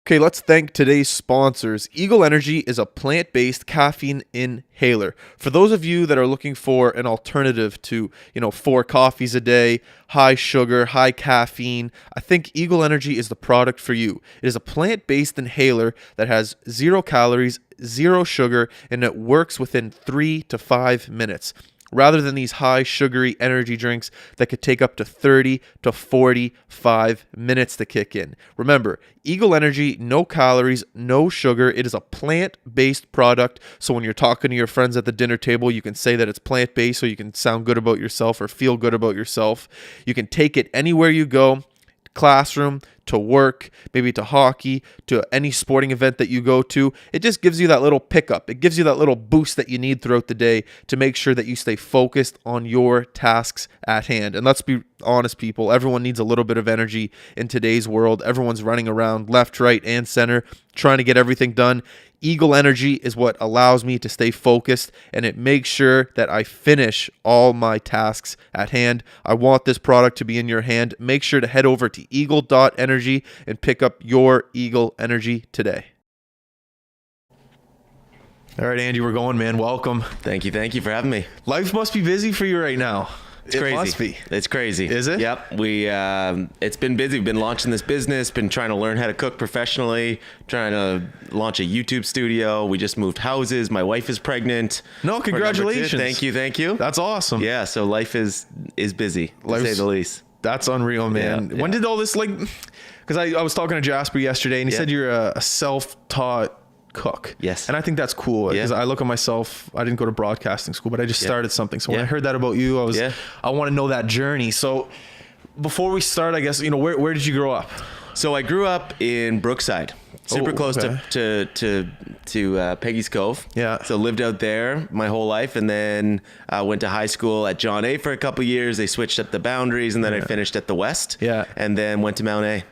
Okay, let's thank today's sponsors. Eagle Energy is a plant-based caffeine inhaler. For those of you that are looking for an alternative to, 4 coffees a day, high sugar, high caffeine, I think Eagle Energy is the product for you. It is a plant-based inhaler that has 0 calories, 0 sugar, and it works within 3 to 5 minutes. Rather than these high sugary energy drinks that could take up to 30 to 45 minutes to kick in. Remember, Eagle Energy, no calories, no sugar. It is a plant-based product. So when you're talking to your friends at the dinner table, you can say that it's plant-based so you can sound good about yourself or feel good about yourself. You can take it anywhere you go. Classroom, to work, maybe to hockey, to any sporting event that you go to. It just gives you that little pickup. It gives you that little boost that you need throughout the day to make sure that you stay focused on your tasks at hand. And let's be honest, people, everyone needs a little bit of energy in today's world. Everyone's running around left, right, and center trying to get everything done. Eagle Energy is what allows me to stay focused, and it makes sure that I finish all my tasks at hand. I want this product to be in your hand. Make sure to head over to eagle.energy and pick up your Eagle Energy today. All right, Andy, we're going, man. Welcome. Thank you for having me. Life must be busy for you right now. It's crazy. It must be. It's crazy. Is it? Yep. It's been busy. We've been launching this business, been trying to learn how to cook professionally, trying to launch a YouTube studio. We just moved houses. My wife is pregnant. No, congratulations. Thank you. That's awesome. Yeah, so life is busy, to say the least. That's unreal, man. Yeah. When did all this, because I was talking to Jasper yesterday, and he said you're a self-taught cook. Yes. And I think that's cool, because I look at myself, I didn't go to broadcasting school, but I just started something. So when I heard that about you, I want to know that journey. So before we start, I guess, where did you grow up? So I grew up in Brookside, super close to Peggy's Cove. Yeah. So lived out there my whole life, and then went to high school at John A for a couple of years. They switched up the boundaries, and then I finished at the West. Yeah. And then went to Mount A.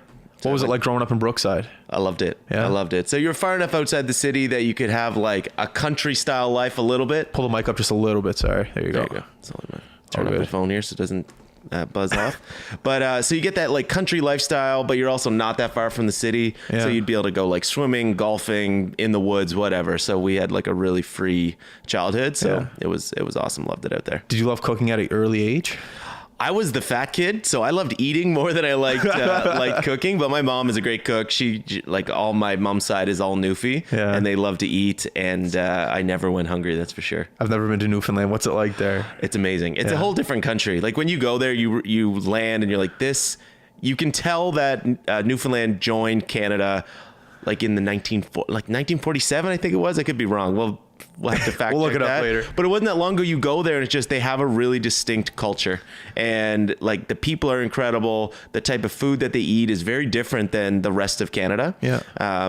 What was it like growing up in Brookside? I loved it. Yeah. I loved it. So you're far enough outside the city that you could have like a country style life a little bit. Pull the mic up just a little bit. Sorry. There you go. It's only turn up my phone here so it doesn't buzz off. But so you get that like country lifestyle, but you're also not that far from the city. Yeah. So you'd be able to go like swimming, golfing, in the woods, whatever. So we had like a really free childhood. So it was awesome. Loved it out there. Did you love cooking at an early age? I was the fat kid, so I loved eating more than I liked cooking. But my mom is a great cook. She, like, all my mom's side is all Newfie, and they love to eat. And I never went hungry, that's for sure. I've never been to Newfoundland. What's it like there? It's amazing. It's a whole different country. Like when you go there, you land and you're like this. You can tell that Newfoundland joined Canada like in the 1947, I think it was. I could be wrong. We'll have to fact we'll look check it up that later. But it wasn't that long ago. You go there and it's just they have a really distinct culture, and like the people are incredible. The type of food that they eat is very different than the rest of Canada. Yeah.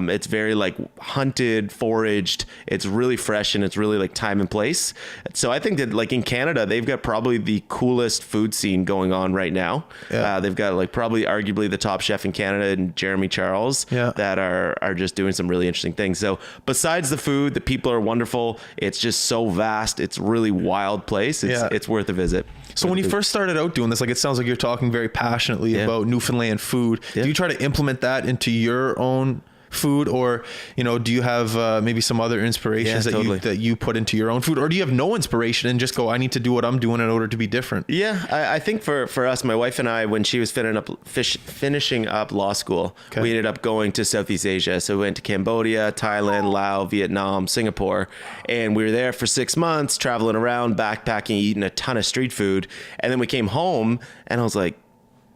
It's very like hunted, foraged. It's really fresh, and it's really like time and place. So I think that like in Canada, they've got probably the coolest food scene going on right now. Yeah. They've got like probably arguably the top chef in Canada, and Jeremy Charles, that are just doing some really interesting things. So besides the food, the people are wonderful. It's just so vast. It's a really wild place. It's worth a visit. So when you first started out doing this, like it sounds like you're talking very passionately about Newfoundland food. Yeah. Do you try to implement that into your own food, or do you have maybe some other inspirations that you put into your own food, or do you have no inspiration and just go, I need to do what I'm doing in order to be different? I think for us, my wife and I, when she was finishing up law school, we ended up going to Southeast Asia. So we went to Cambodia, Thailand, Laos, Vietnam, Singapore, and we were there for 6 months, traveling around, backpacking, eating a ton of street food. And then we came home and I was like,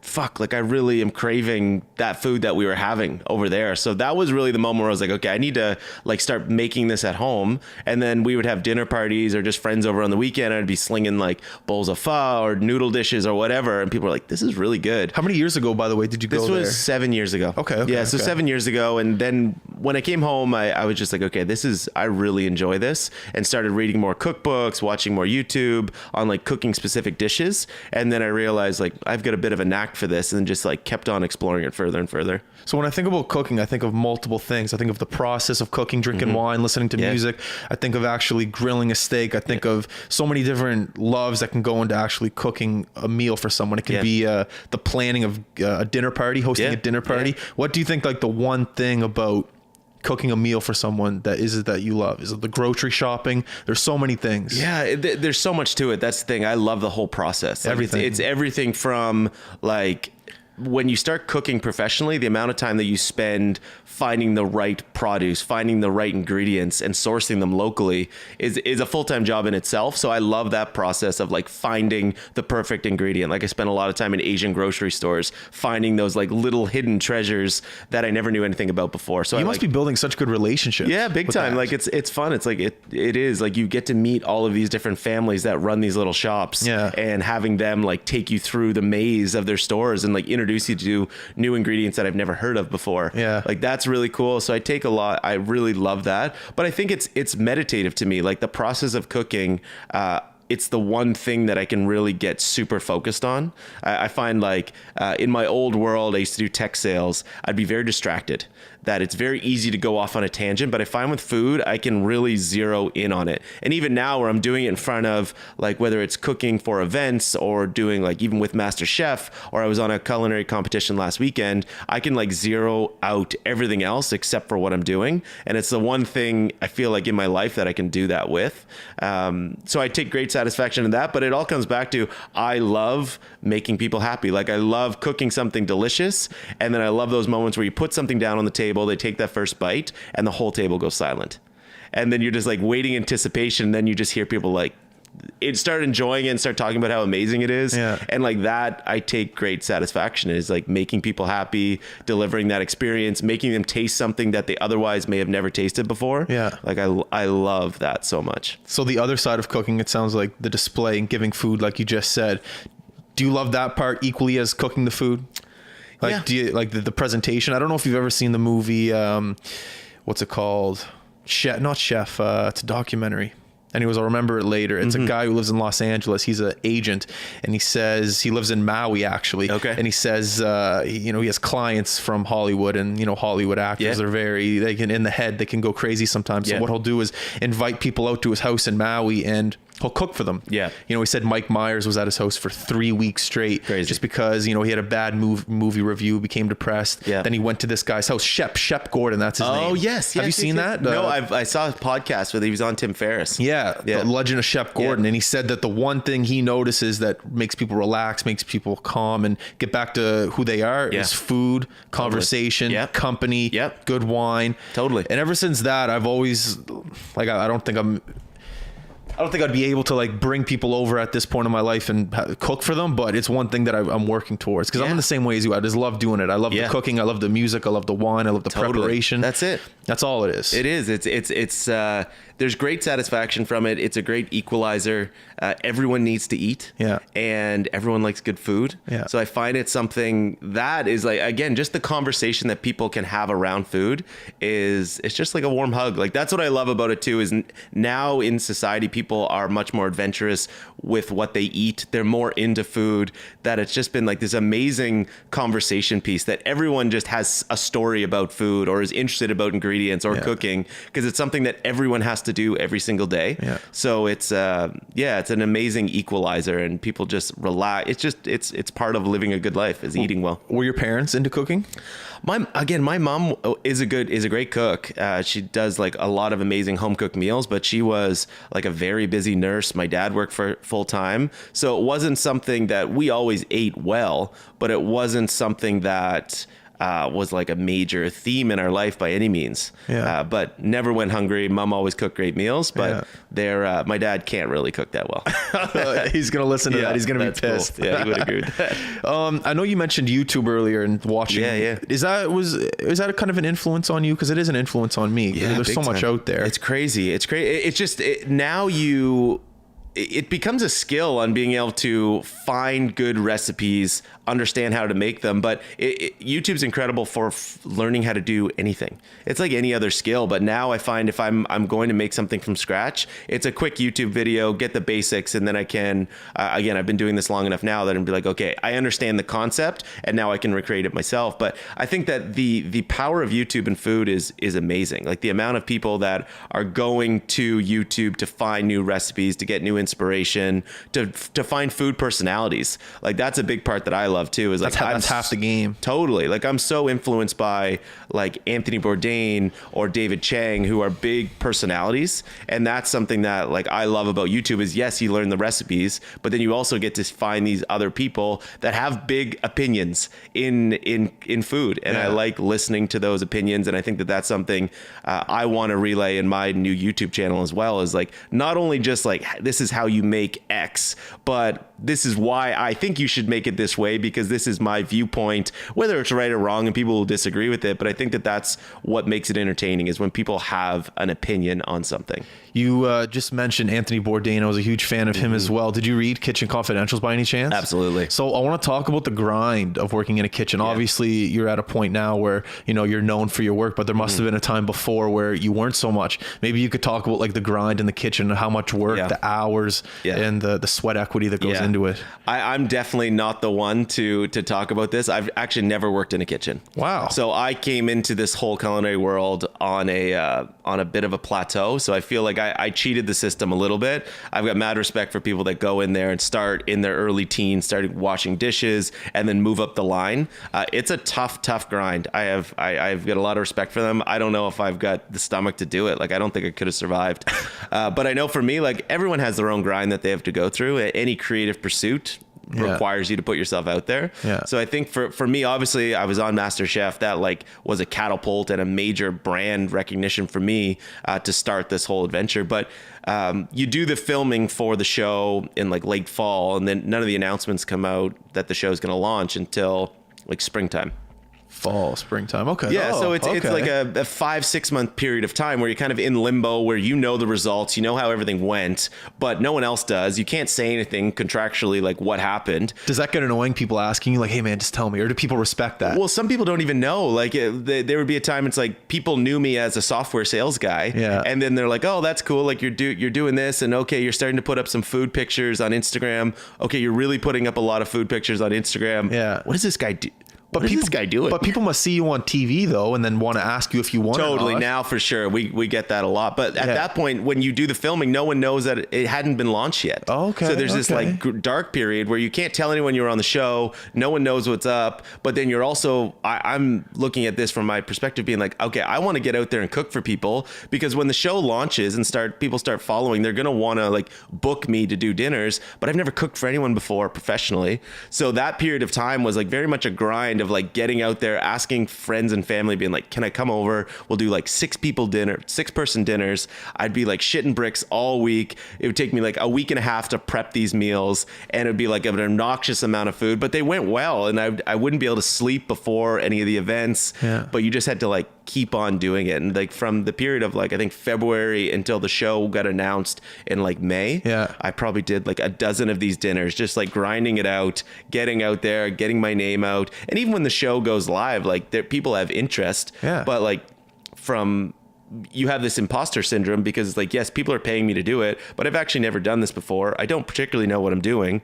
fuck, like I really am craving that food that we were having over there. So that was really the moment where I was like, okay, I need to like start making this at home. And then we would have dinner parties or just friends over on the weekend. I'd be slinging like bowls of pho or noodle dishes or whatever. And people were like, this is really good. How many years ago, by the way, did you go there? This was 7 years ago. Okay. Yeah. So 7 years ago. And then when I came home, I was just like, okay, I really enjoy this, and started reading more cookbooks, watching more YouTube on like cooking specific dishes. And then I realized like I've got a bit of a knack for this, and just like kept on exploring it further and further. So when I think about cooking, I think of multiple things. I think of the process of cooking, drinking wine, listening to music. I think of actually grilling a steak. I think of so many different loves that can go into actually cooking a meal for someone. It can be the planning of a dinner party, hosting a dinner party. What do you think like the one thing about cooking a meal for someone that you love? Is it the grocery shopping? There's so many things. Yeah, there's so much to it. That's the thing. I love the whole process. Like, everything. It's everything from like when you start cooking professionally, the amount of time that you spend finding the right produce, finding the right ingredients, and sourcing them locally is a full-time job in itself. So I love that process of like finding the perfect ingredient. Like I spent a lot of time in Asian grocery stores finding those like little hidden treasures that I never knew anything about before. So you must be building such good relationships. Yeah, big time. That. Like it's fun. It's like it is like you get to meet all of these different families that run these little shops, and having them like take you through the maze of their stores and like introduce you to new ingredients that I've never heard of before. Yeah. Like that's really cool. So I really love that. But I think it's meditative to me. Like the process of cooking, it's the one thing that I can really get super focused on. I find like in my old world, I used to do tech sales. I'd be very distracted, that it's very easy to go off on a tangent. But I find with food, I can really zero in on it. And even now where I'm doing it in front of like, whether it's cooking for events or doing like even with Master Chef, or I was on a culinary competition last weekend, I can like zero out everything else except for what I'm doing. And it's the one thing I feel like in my life that I can do that with. So I take great satisfaction in that, but it all comes back to, I love making people happy. Like I love cooking something delicious. And then I love those moments where you put something down on the table, they take that first bite and the whole table goes silent. And then you're just like waiting anticipation. And then you just hear people like start enjoying it and start talking about how amazing it is. Yeah. And like that, I take great satisfaction is like making people happy, delivering that experience, making them taste something that they otherwise may have never tasted before. Yeah. Like I love that so much. So the other side of cooking, it sounds like the display and giving food, like you just said. Do you love that part equally as cooking the food? Like, do you like the presentation? I don't know if you've ever seen the movie, what's it called? Not Chef. It's a documentary. Anyways, I'll remember it later. It's a guy who lives in Los Angeles. He's an agent, and he says he lives in Maui, actually. Okay. And he says, he has clients from Hollywood, and Hollywood actors are they can in the head, they can go crazy sometimes. So what he'll do is invite people out to his house in Maui, and he'll cook for them. Yeah. He said Mike Myers was at his house for 3 weeks straight. Crazy. Just because, he had a bad movie review, became depressed. Yeah. Then he went to this guy's house, Shep Gordon, that's his name. Oh, yes. Have you seen that? No, I saw a podcast where he was on Tim Ferriss. Yeah. The Legend of Shep Gordon. And he said that the one thing he notices that makes people relax, makes people calm and get back to who they are is food, conversation, company, good wine. Totally. And ever since that, I've always, like, I don't think I'd be able to like bring people over at this point in my life and cook for them, but it's one thing that I'm working towards, because I'm in the same way as you. I just love doing it. I love the cooking. I love the music. I love the wine. I love the preparation. That's it. That's all it is. It is. It's there's great satisfaction from it. It's a great equalizer. Everyone needs to eat. Yeah. And everyone likes good food. Yeah. So I find it something that is like, again, just the conversation that people can have around food it's just like a warm hug. Like that's what I love about it too, is now in society, people are much more adventurous with what they eat. They're more into food, that it's just been like this amazing conversation piece that everyone just has a story about food or is interested about ingredients or cooking, because it's something that everyone has to do every single day. Yeah. So it's an amazing equalizer, and people just relax. It's part of living a good life, is eating well. Were your parents into cooking? My mom is a great cook. She does like a lot of amazing home cooked meals, but she was like a very busy nurse. My dad worked for full time. So it wasn't something that we always ate well, but it wasn't something that was like a major theme in our life by any means. Yeah. But never went hungry. Mom always cooked great meals, but my dad can't really cook that well. He's going to listen to that. He's going to be pissed. Cool. Yeah, he would agree with that. I know you mentioned YouTube earlier and watching. Yeah. Is that a kind of an influence on you? Because it is an influence on me. Yeah, there's so much out there. It's crazy. It's just now it becomes a skill on being able to find good recipes, understand how to make them. But YouTube's incredible for learning how to do anything. It's like any other skill. But now I find if I'm going to make something from scratch, it's a quick YouTube video, get the basics, and then I can, again, I've been doing this long enough now that I'm be like, okay, I understand the concept, and now I can recreate it myself. But I think that the power of YouTube and food is amazing. Like the amount of people that are going to YouTube to find new recipes, to get new inspiration, to find food personalities. Like that's a big part that I love too, is like that's half the game. Totally. Like I'm so influenced by like Anthony Bourdain or David Chang, who are big personalities. And that's something that like I love about YouTube is, yes, you learn the recipes, but then you also get to find these other people that have big opinions in food. And I like listening to those opinions. And I think that that's something I want to relay in my new YouTube channel as well, is like not only just like this is how you make X, but this is why I think you should make it this way, because this is my viewpoint, whether it's right or wrong, and people will disagree with it. But I think that that's what makes it entertaining, is when people have an opinion on something. You just mentioned Anthony Bourdain. I was a huge fan of him as well. Did you read Kitchen Confidentials by any chance? Absolutely. So I want to talk about the grind of working in a kitchen. Yeah. Obviously, you're at a point now where, you know, you're known for your work, but there must have been a time before where you weren't so much. Maybe you could talk about like the grind in the kitchen, how much work, the hours, and the sweat equity that goes into it. I'm definitely not the one to talk about this. I've actually never worked in a kitchen. Wow. So I came into this whole culinary world on a bit of a plateau. So I feel like I cheated the system a little bit. I've got mad respect for people that go in there and start in their early teens, starting washing dishes, and then move up the line. It's a tough grind. I've got a lot of respect for them. I don't know if I've got the stomach to do it. Like, I don't think I could have survived. But I know for me, like everyone has their own grind that they have to go through. Any creative pursuit requires you to put yourself out there. Yeah. So I think for me, obviously I was on MasterChef. That like was a catapult and a major brand recognition for me to start this whole adventure. But you do the filming for the show in like late fall, and then none of the announcements come out that the show is going to launch until like springtime. Fall, springtime. Okay. Yeah. So it's like a 5-6 month period of time where you're kind of in limbo, where you know the results, you know how everything went, but no one else does. You can't say anything contractually, like what happened. Does that get annoying, people asking you like, hey man, just tell me? Or do people respect that? Well, some people don't even know. Like there would be a time it's like people knew me as a software sales guy. Yeah. And then they're like, oh, that's cool. Like you're doing this, and okay, you're starting to put up some food pictures on Instagram. Okay, you're really putting up a lot of food pictures on Instagram. Yeah. What does this guy do? But what is this guy doing? But people must see you on TV though, and then want to ask you if you want. Totally. Now for sure, we get that a lot. But at that point, when you do the filming, no one knows that it hadn't been launched yet. Oh, okay. So there's this like dark period where you can't tell anyone you're on the show. No one knows what's up. But then you're also, I'm looking at this from my perspective, being like, okay, I want to get out there and cook for people, because when the show launches and people start following, they're gonna want to like book me to do dinners. But I've never cooked for anyone before professionally. So that period of time was like very much a grind of like getting out there, asking friends and family, being like, can I come over? We'll do like 6-person dinners. I'd be like shitting bricks all week. It would take me like a week and a half to prep these meals, and it'd be like an obnoxious amount of food, but they went well. And I wouldn't be able to sleep before any of the events, but you just had to like keep on doing it. And like from the period of like, I think February until the show got announced in like May, I probably did like a dozen of these dinners, just like grinding it out, getting out there, getting my name out. And even when the show goes live, like people have interest, but like you have this imposter syndrome, because it's like, yes, people are paying me to do it, but I've actually never done this before. I don't particularly know what I'm doing.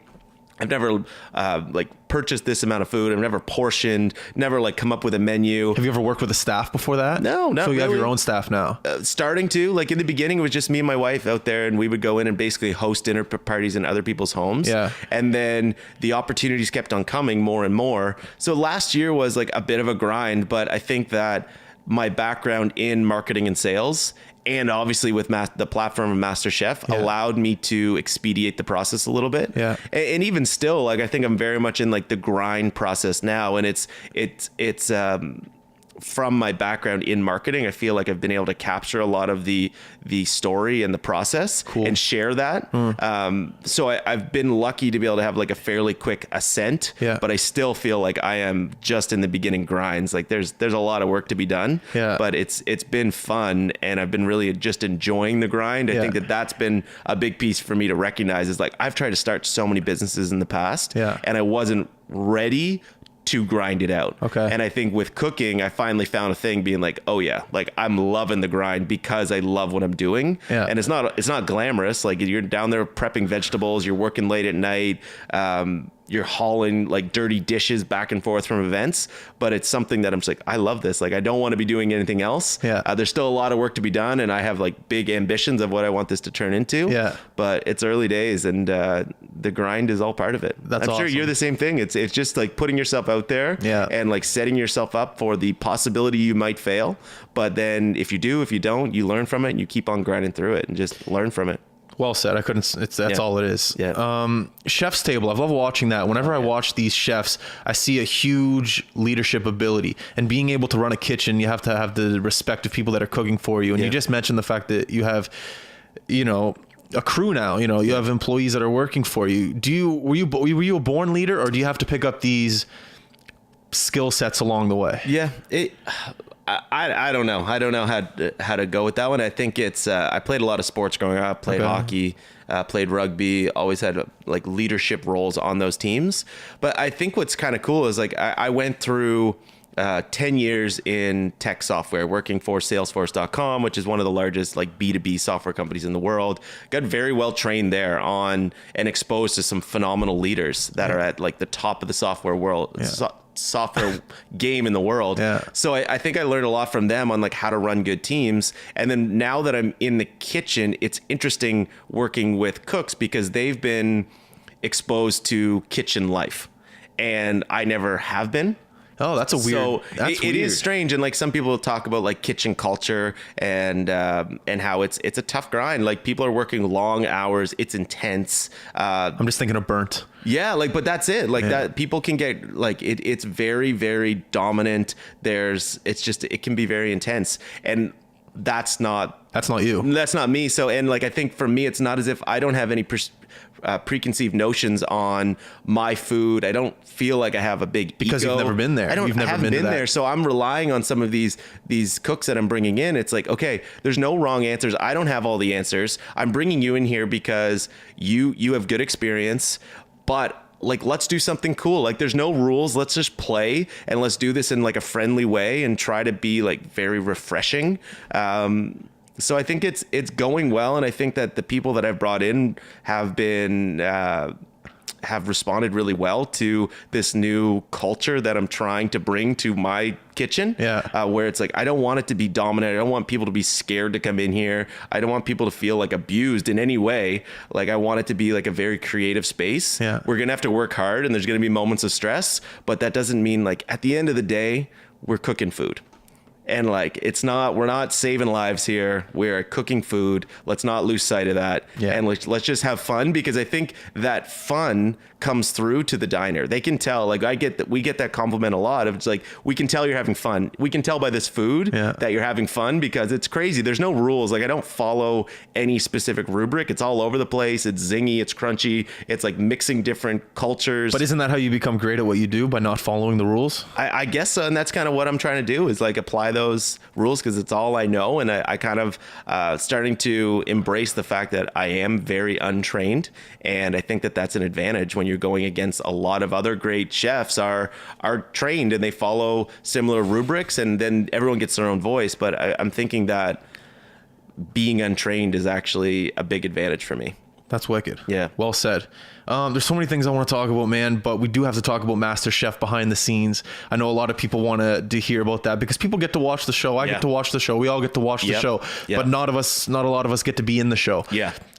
I've never like purchased this amount of food. I've never portioned, never like come up with a menu. Have you ever worked with a staff before that? No, not So you really. have your own staff now? Starting to. Like in the beginning, it was just me and my wife out there, and we would go in and basically host dinner parties in other people's homes. Yeah. And then the opportunities kept on coming more and more. So last year was like a bit of a grind, but I think that my background in marketing and sales, and obviously with the platform of MasterChef, allowed me to expedite the process a little bit. Yeah. And even still, like I think I'm very much in like the grind process now, and it's from my background in marketing, I feel like I've been able to capture a lot of the story and the process and share that. So I've been lucky to be able to have like a fairly quick ascent, but I still feel like I am just in the beginning grinds. Like there's a lot of work to be done, but it's been fun, and I've been really just enjoying the grind. I think that's been a big piece for me to recognize, is like I've tried to start so many businesses in the past, and I wasn't ready to grind it out. And I think with cooking, I finally found a thing being like, oh yeah, like I'm loving the grind because I love what I'm doing. And it's not glamorous. Like you're down there prepping vegetables, you're working late at night, you're hauling like dirty dishes back and forth from events, but it's something that I'm just like, I love this. Like I don't want to be doing anything else. There's still a lot of work to be done, and I have like big ambitions of what I want this to turn into. But it's early days, and the grind is all part of it. I'm sure you're the same thing. It's just like putting yourself out there and like setting yourself up for the possibility you might fail. But then if you do, if you don't, you learn from it and you keep on grinding through it and just learn from it. Well said. That's all it is. Chef's Table. I love watching that. Whenever I watch these chefs, I see a huge leadership ability, and being able to run a kitchen, you have to have the respect of people that are cooking for you. And you just mentioned the fact that you have, a crew now, you have employees that are working for you. Were you a born leader, or do you have to pick up these skill sets along the way? I don't know. I don't know how to go with that one. I think it's, I played a lot of sports growing up, played hockey, played rugby, always had like leadership roles on those teams. But I think what's kind of cool is like, I went through 10 years in tech software, working for Salesforce.com, which is one of the largest like B2B software companies in the world. Got very well trained there on and exposed to some phenomenal leaders that are at like the top of the software world. Software game in the world. So I think I learned a lot from them on like how to run good teams. And then now that I'm in the kitchen, it's interesting working with cooks because they've been exposed to kitchen life and I never have been. Oh, that's a weird. So it is strange, and like some people talk about like kitchen culture and how it's a tough grind. Like people are working long hours. It's intense. I'm just thinking of Burnt. Yeah, like, but that's it. Like that, people can get like it's very, very dominant. It can be very intense, and that's not you. That's not me. So, and like I think for me, it's not as if I don't have any preconceived notions on my food. I don't feel like I have a big because ego. You've never been there. You've never been there. So I'm relying on some of these cooks that I'm bringing in. It's like, okay, there's no wrong answers. I don't have all the answers. I'm bringing you in here because you have good experience, but like, let's do something cool. Like there's no rules. Let's just play and let's do this in like a friendly way and try to be like very refreshing. So I think it's going well, and I think that the people that I've brought in have been have responded really well to this new culture that I'm trying to bring to my kitchen. Where it's like, I don't want it to be dominant. I don't want people to be scared to come in here. I don't want people to feel like abused in any way. Like I want it to be like a very creative space. We're gonna have to work hard, and there's gonna be moments of stress, but that doesn't mean like at the end of the day we're cooking food. And like, we're not saving lives here. We're cooking food. Let's not lose sight of that. And let's just have fun, because I think that fun comes through to the diner. They can tell, like we get that compliment a lot of, it's like, we can tell you're having fun. We can tell by this food that you're having fun, because it's crazy. There's no rules. Like I don't follow any specific rubric. It's all over the place. It's zingy. It's crunchy. It's like mixing different cultures. But isn't that how you become great at what you do, by not following the rules? I guess so. And that's kind of what I'm trying to do, is like apply those rules, because it's all I know. And I kind of starting to embrace the fact that I am very untrained. And I think that that's an advantage when you're going against a lot of other great chefs are trained and they follow similar rubrics, and then everyone gets their own voice. But I'm thinking that being untrained is actually a big advantage for me. That's wicked. Yeah. Well said. There's so many things I want to talk about, man, but we do have to talk about MasterChef behind the scenes. I know a lot of people want to hear about that, because people get to watch the show. I get to watch the show. We all get to watch the show, but not a lot of us get to be in the show.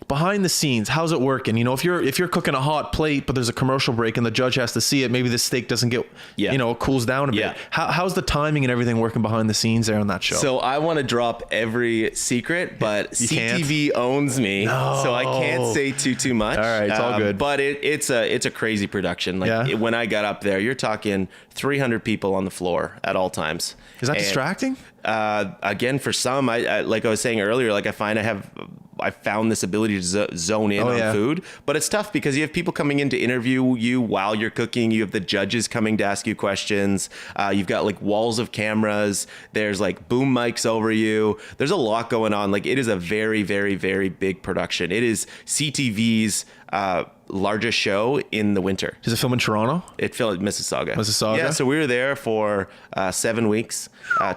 behind the scenes, how's it working? You know, if you're cooking a hot plate, but there's a commercial break and the judge has to see it, maybe the steak doesn't get, Yeah. you know, it cools down a Yeah. bit. How's the timing and everything working behind the scenes there on that show? So I want to drop every secret, but You can't? CTV owns me, so I can't say too much. All right, it's all good. But it's a crazy production. Like Yeah? when I got up there, you're talking 300 people on the floor at all times. Is that And, distracting? Again, for some, I like I was saying earlier, like I found this ability to zone in on yeah. food, but it's tough because you have people coming in to interview you while you're cooking. You have the judges coming to ask you questions. You've got like walls of cameras. There's like boom mics over you. There's a lot going on. Like it is a very, very, very big production. It is CTV's largest show in the winter. Does it film in Toronto? It filmed at Mississauga. Mississauga? Yeah, so we were there for 7 weeks,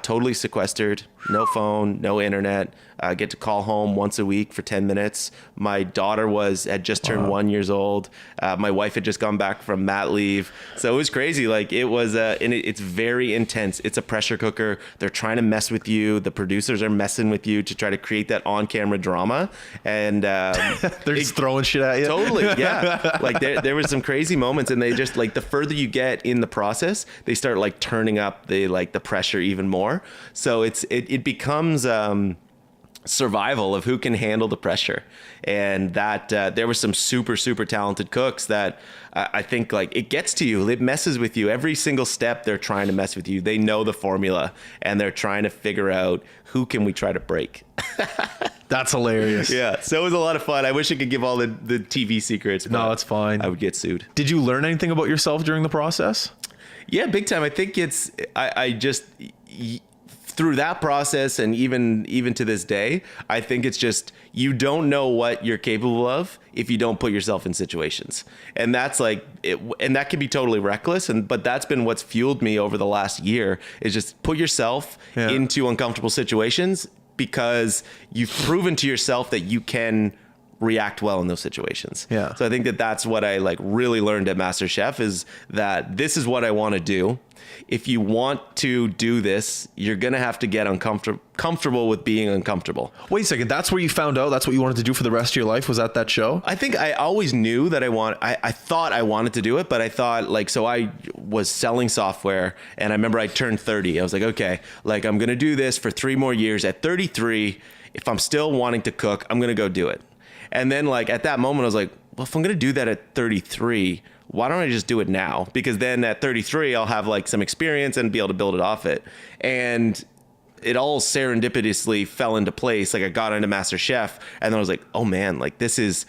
totally sequestered, no phone, no internet. Get to call home once a week for 10 minutes. My daughter had just turned 1 year old. My wife had just gone back from mat leave. So it was crazy. Like it was, and it's very intense. It's a pressure cooker. They're trying to mess with you. The producers are messing with you to try to create that on-camera drama. And They're just throwing shit at you. Totally, yeah. Like there was some crazy moments, and they just like the further you get in the process, they start like turning up the pressure even more. So it becomes survival of who can handle the pressure, and that there were some super talented cooks that I think like it gets to you. It messes with you every single step. They're trying to mess with you. They know the formula, and they're trying to figure out who can we try to break. That's hilarious. Yeah, so it was a lot of fun. I wish I could give all the TV secrets. No, but it's fine. I would get sued. Did you learn anything about yourself during the process? Yeah, big time. I think I just through that process, and even to this day, I think it's just you don't know what you're capable of if you don't put yourself in situations, and that's like it, and that can be totally reckless. But that's been what's fueled me over the last year is just put yourself into uncomfortable situations, because you've proven to yourself that you can react well in those situations. Yeah. So I think that's what I like really learned at MasterChef is that this is what I want to do. If you want to do this, you're going to have to get comfortable with being uncomfortable. Wait a second. That's where you found out that's what you wanted to do for the rest of your life? Was that show? I think I always knew that I thought I wanted to do it, but I thought like, so I was selling software, and I remember I turned 30. I was like, okay, like I'm going to do this for 3 more years. At 33, if I'm still wanting to cook, I'm going to go do it. And then like at that moment, I was like, well, if I'm going to do that at 33, why don't I just do it now? Because then at 33, I'll have like some experience and be able to build it off it. And it all serendipitously fell into place. Like I got into MasterChef, and then I was like, oh man, like this is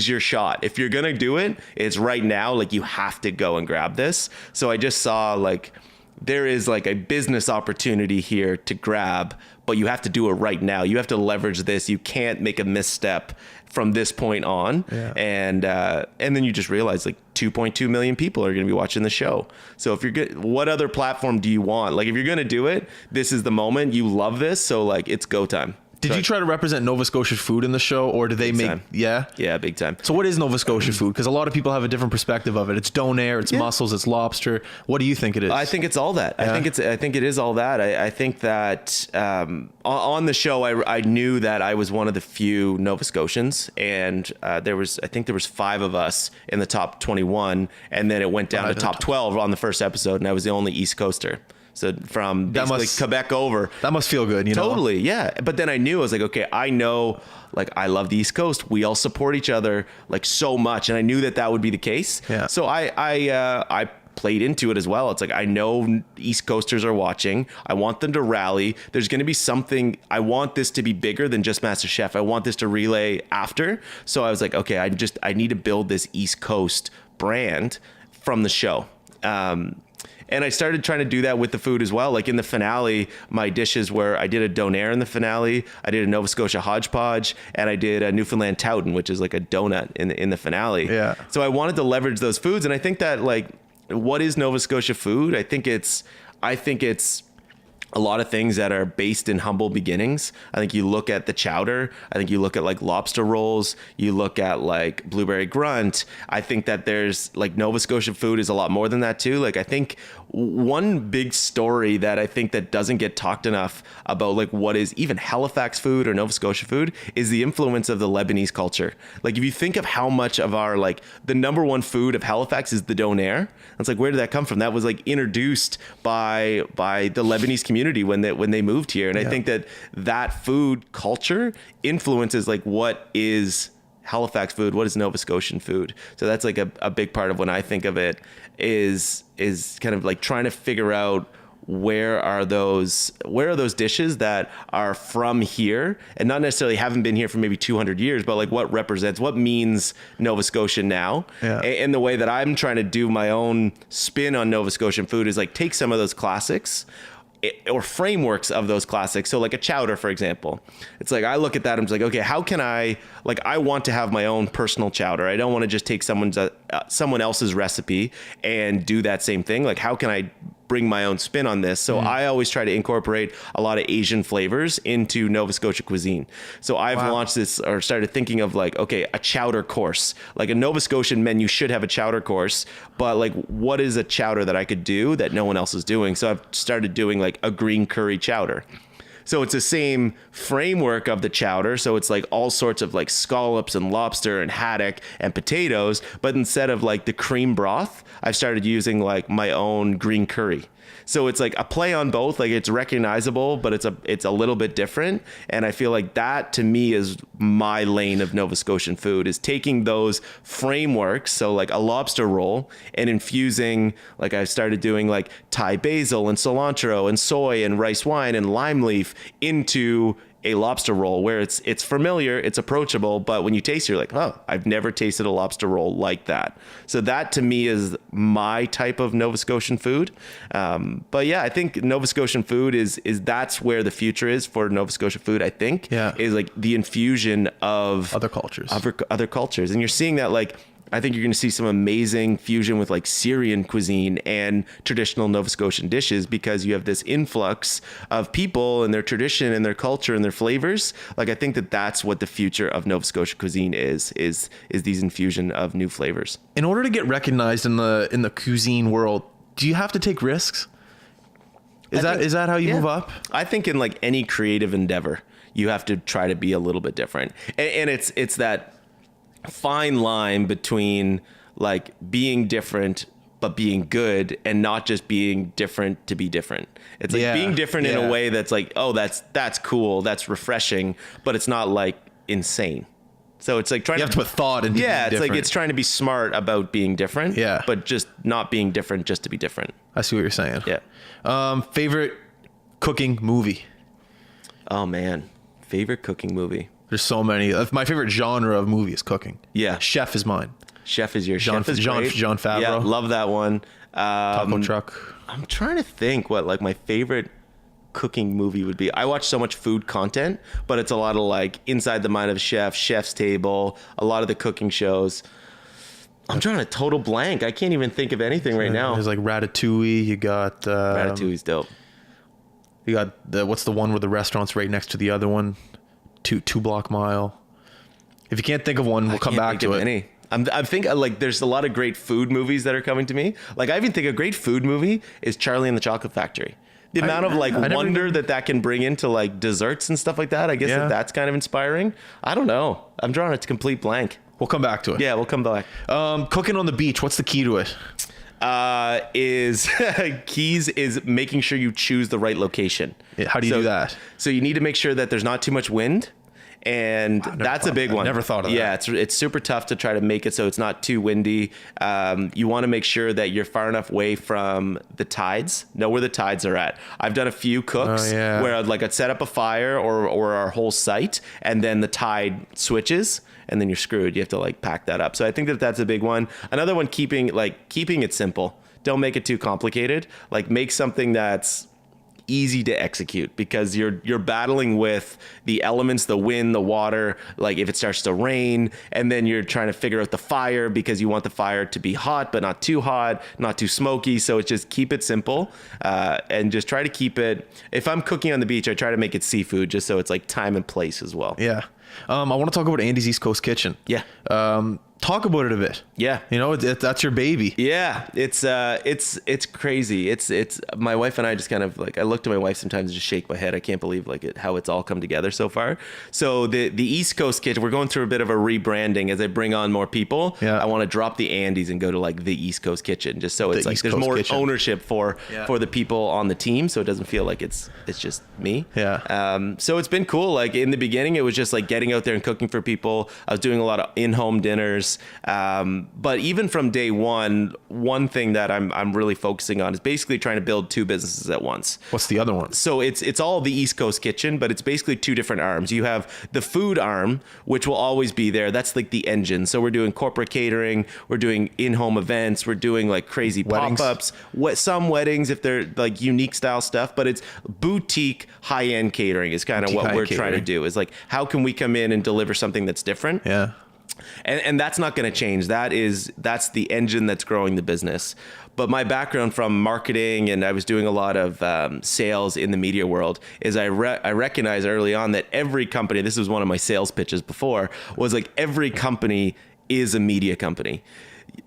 your shot. If you're going to do it, it's right now. Like you have to go and grab this. So I just saw like, there is like a business opportunity here to grab, but you have to do it right now. You have to leverage this. You can't make a misstep from this point on. Yeah. And then you just realize like 2.2 million people are going to be watching the show. So if you're good, what other platform do you want? Like if you're going to do it, this is the moment. You love this. So like it's go time. Did you try to represent Nova Scotia food in the show, or did they Big make? time. Yeah. Yeah, big time. So what is Nova Scotia food? Because a lot of people have a different perspective of it. It's donair, it's mussels, it's lobster. What do you think it is? I think it's all that. Yeah. I think it is all that. I think that on the show, I knew that I was one of the few Nova Scotians, and I think there was 5 of us in the top 21, and then it went down to top 12 on the first episode, and I was the only East Coaster. So from basically Quebec over. That must feel good, you know? Totally, yeah. But then I knew, I was like, okay, I know, like, I love the East Coast. We all support each other, like, so much. And I knew that would be the case. Yeah. So I played into it as well. It's like, I know East Coasters are watching. I want them to rally. There's going to be something. I want this to be bigger than just MasterChef. I want this to relay after. So I was like, okay, I need to build this East Coast brand from the show. And I started trying to do that with the food as well. Like in the finale, my dishes were, I did a donair in the finale, I did a Nova Scotia hodgepodge, and I did a Newfoundland Towton, which is like a donut in the finale. Yeah. So I wanted to leverage those foods. And I think that like, what is Nova Scotia food? I think it's a lot of things that are based in humble beginnings. I think you look at the chowder. I think you look at like lobster rolls. You look at like blueberry grunt. I think that there's like Nova Scotia food is a lot more than that too. Like I think one big story that I think that doesn't get talked enough about like what is even Halifax food or Nova Scotia food is the influence of the Lebanese culture. Like if you think of how much of our like the number one food of Halifax is the doner. It's like, where did that come from? That was like introduced by the Lebanese community when they moved here. And I think that food culture influences like what is Halifax food, what is Nova Scotian food. So that's like a big part of when I think of it is kind of like trying to figure out where are those dishes that are from here and not necessarily haven't been here for maybe 200 years, but like what means Nova Scotian now. Yeah. And the way that I'm trying to do my own spin on Nova Scotian food is like take some of those classics or frameworks of those classics. So like a chowder, for example, it's like, I look at that and I'm like, okay, how can I want to have my own personal chowder. I don't want to just take someone else's recipe and do that same thing. Like, how can I bring my own spin on this? So I always try to incorporate a lot of Asian flavors into Nova Scotia cuisine. So I've launched this or started thinking of like, okay, a chowder course, like a Nova Scotian menu should have a chowder course, but like, what is a chowder that I could do that no one else is doing? So I've started doing like a green curry chowder. So it's the same framework of the chowder. So it's like all sorts of like scallops and lobster and haddock and potatoes. But instead of like the cream broth, I've started using like my own green curry. So it's like a play on both. Like it's recognizable, but it's a little bit different. And I feel like that to me is my lane of Nova Scotian food, is taking those frameworks. So like a lobster roll and infusing, like I've started doing like Thai basil and cilantro and soy and rice wine and lime leaf into a lobster roll where it's familiar, it's approachable, but when you taste it, you're like, oh, I've never tasted a lobster roll like that. So that to me is my type of Nova Scotian food. But yeah, I think Nova Scotian food is that's where the future is for Nova Scotia food. I think is like the infusion of other cultures, and you're seeing that like. I think you're going to see some amazing fusion with like Syrian cuisine and traditional Nova Scotian dishes, because you have this influx of people and their tradition and their culture and their flavors. Like, I think that that's what the future of Nova Scotia cuisine is these infusion of new flavors. In order to get recognized in the cuisine world, do you have to take risks? Is that how you move up? I think in like any creative endeavor, you have to try to be a little bit different. And it's that fine line between like being different but being good, and not just being different to be different. It's like being different in a way that's like, oh, that's cool, that's refreshing, but it's not like insane. So it's like trying you have to put thought into it's different. Like it's trying to be smart about being different, but just not being different just to be different. I see what you're saying. Favorite cooking movie? Oh man, favorite cooking movie. There's so many. My favorite genre of movie is cooking. Yeah. Chef is mine. Chef is your Jon Favreau. Yeah, love that one. Taco Truck. I'm trying to think what like my favorite cooking movie would be. I watch so much food content, but it's a lot of like Inside the Mind of a Chef, Chef's Table, a lot of the cooking shows. I'm drawing a total blank. I can't even think of anything right now. There's like Ratatouille. You got Ratatouille's dope. You got what's the one where the restaurant's right next to the other one? Two Block Mile. If you can't think of one, we'll come back to it. I think like there's a lot of great food movies that are coming to me. Like I even think a great food movie is Charlie and the Chocolate Factory. The amount of like wonder that can bring into like desserts and stuff like that. I guess that's kind of inspiring. I don't know. I'm drawing a complete blank. We'll come back to it. Yeah, we'll come back. Cooking on the beach. What's the key to it? Keys is making sure you choose the right location. How do you do that? So you need to make sure that there's not too much wind. And that's a big one. Never thought of that. Yeah, it's super tough to try to make it so it's not too windy. You want to make sure that you're far enough away from the tides. Know where the tides are at. I've done a few cooks where I'd set up a fire or our whole site, and then the tide switches, and then you're screwed. You have to like pack that up. So I think that's a big one. Another one, keeping it simple. Don't make it too complicated. Like make something that's easy to execute because you're battling with the elements, the wind, the water, like if it starts to rain, and then you're trying to figure out the fire because you want the fire to be hot but not too hot, not too smoky. So it's just keep it simple, and just try to keep it. If I'm cooking on the beach, I try to make it seafood just so it's like time and place as well. Yeah. I want to talk about Andy's East Coast Kitchen. Yeah. Talk about it a bit. Yeah. You know, that's your baby. Yeah, it's crazy. It's my wife and I just kind of like, I look to my wife sometimes and just shake my head. I can't believe like how it's all come together so far. So the East Coast Kitchen, we're going through a bit of a rebranding as I bring on more people. Yeah. I want to drop the Andes and go to like the East Coast Kitchen, just so it's like there's more ownership for the people on the team, so it doesn't feel like it's just me. Yeah. So it's been cool. Like in the beginning, it was just like getting out there and cooking for people. I was doing a lot of in-home dinners. But even from day one thing that I'm really focusing on is basically trying to build two businesses at once. What's the other one? So it's all the East Coast Kitchen, but it's basically two different arms. You have the food arm, which will always be there. That's like the engine. So we're doing corporate catering, we're doing in-home events, we're doing like crazy Weddings. pop-ups, some weddings if they're like unique style stuff, but it's boutique high-end catering is kind of what we're trying to do, is like how can we come in and deliver something that's different? Yeah. And that's not going to change. That's the engine that's growing the business. But my background from marketing, and I was doing a lot of sales in the media world, is I recognize early on that every company, this was one of my sales pitches before, was like every company is a media company.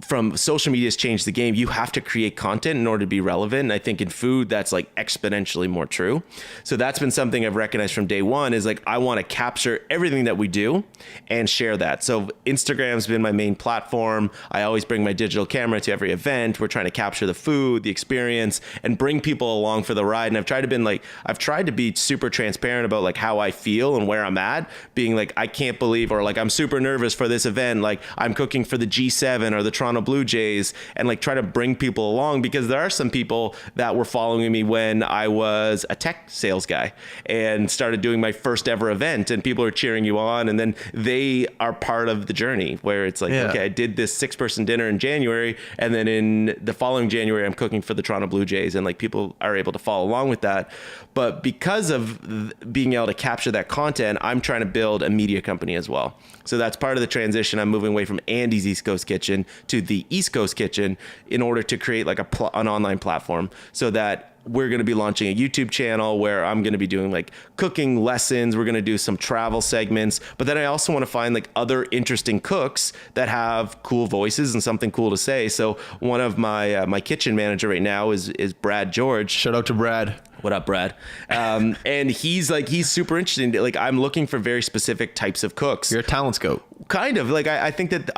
From social media has changed the game. You have to create content in order to be relevant. And I think in food, that's like exponentially more true. So that's been something I've recognized from day one, is like, I want to capture everything that we do and share that. So Instagram's been my main platform. I always bring my digital camera to every event. We're trying to capture the food, the experience, and bring people along for the ride. And I've tried to be super transparent about like how I feel and where I'm at, being like, I can't believe, or like, I'm super nervous for this event. Like I'm cooking for the G7 or the Toronto Blue Jays, and like try to bring people along, because there are some people that were following me when I was a tech sales guy and started doing my first ever event, and people are cheering you on, and then they are part of the journey where it's like, okay, I did this 6-person dinner in January, and then in the following January I'm cooking for the Toronto Blue Jays, and like people are able to follow along with that. But because of being able to capture that content, I'm trying to build a media company as well. So that's part of the transition. I'm moving away from Andy's East Coast Kitchen to the East Coast Kitchen in order to create like an online platform, so that we're going to be launching a YouTube channel where I'm going to be doing like cooking lessons. We're going to do some travel segments, but then I also want to find like other interesting cooks that have cool voices and something cool to say. So one of my kitchen manager right now is Brad George. Shout out to Brad. What up, Brad? And he's super interesting. Like I'm looking for very specific types of cooks. You're a talent scout. Kind of like I think that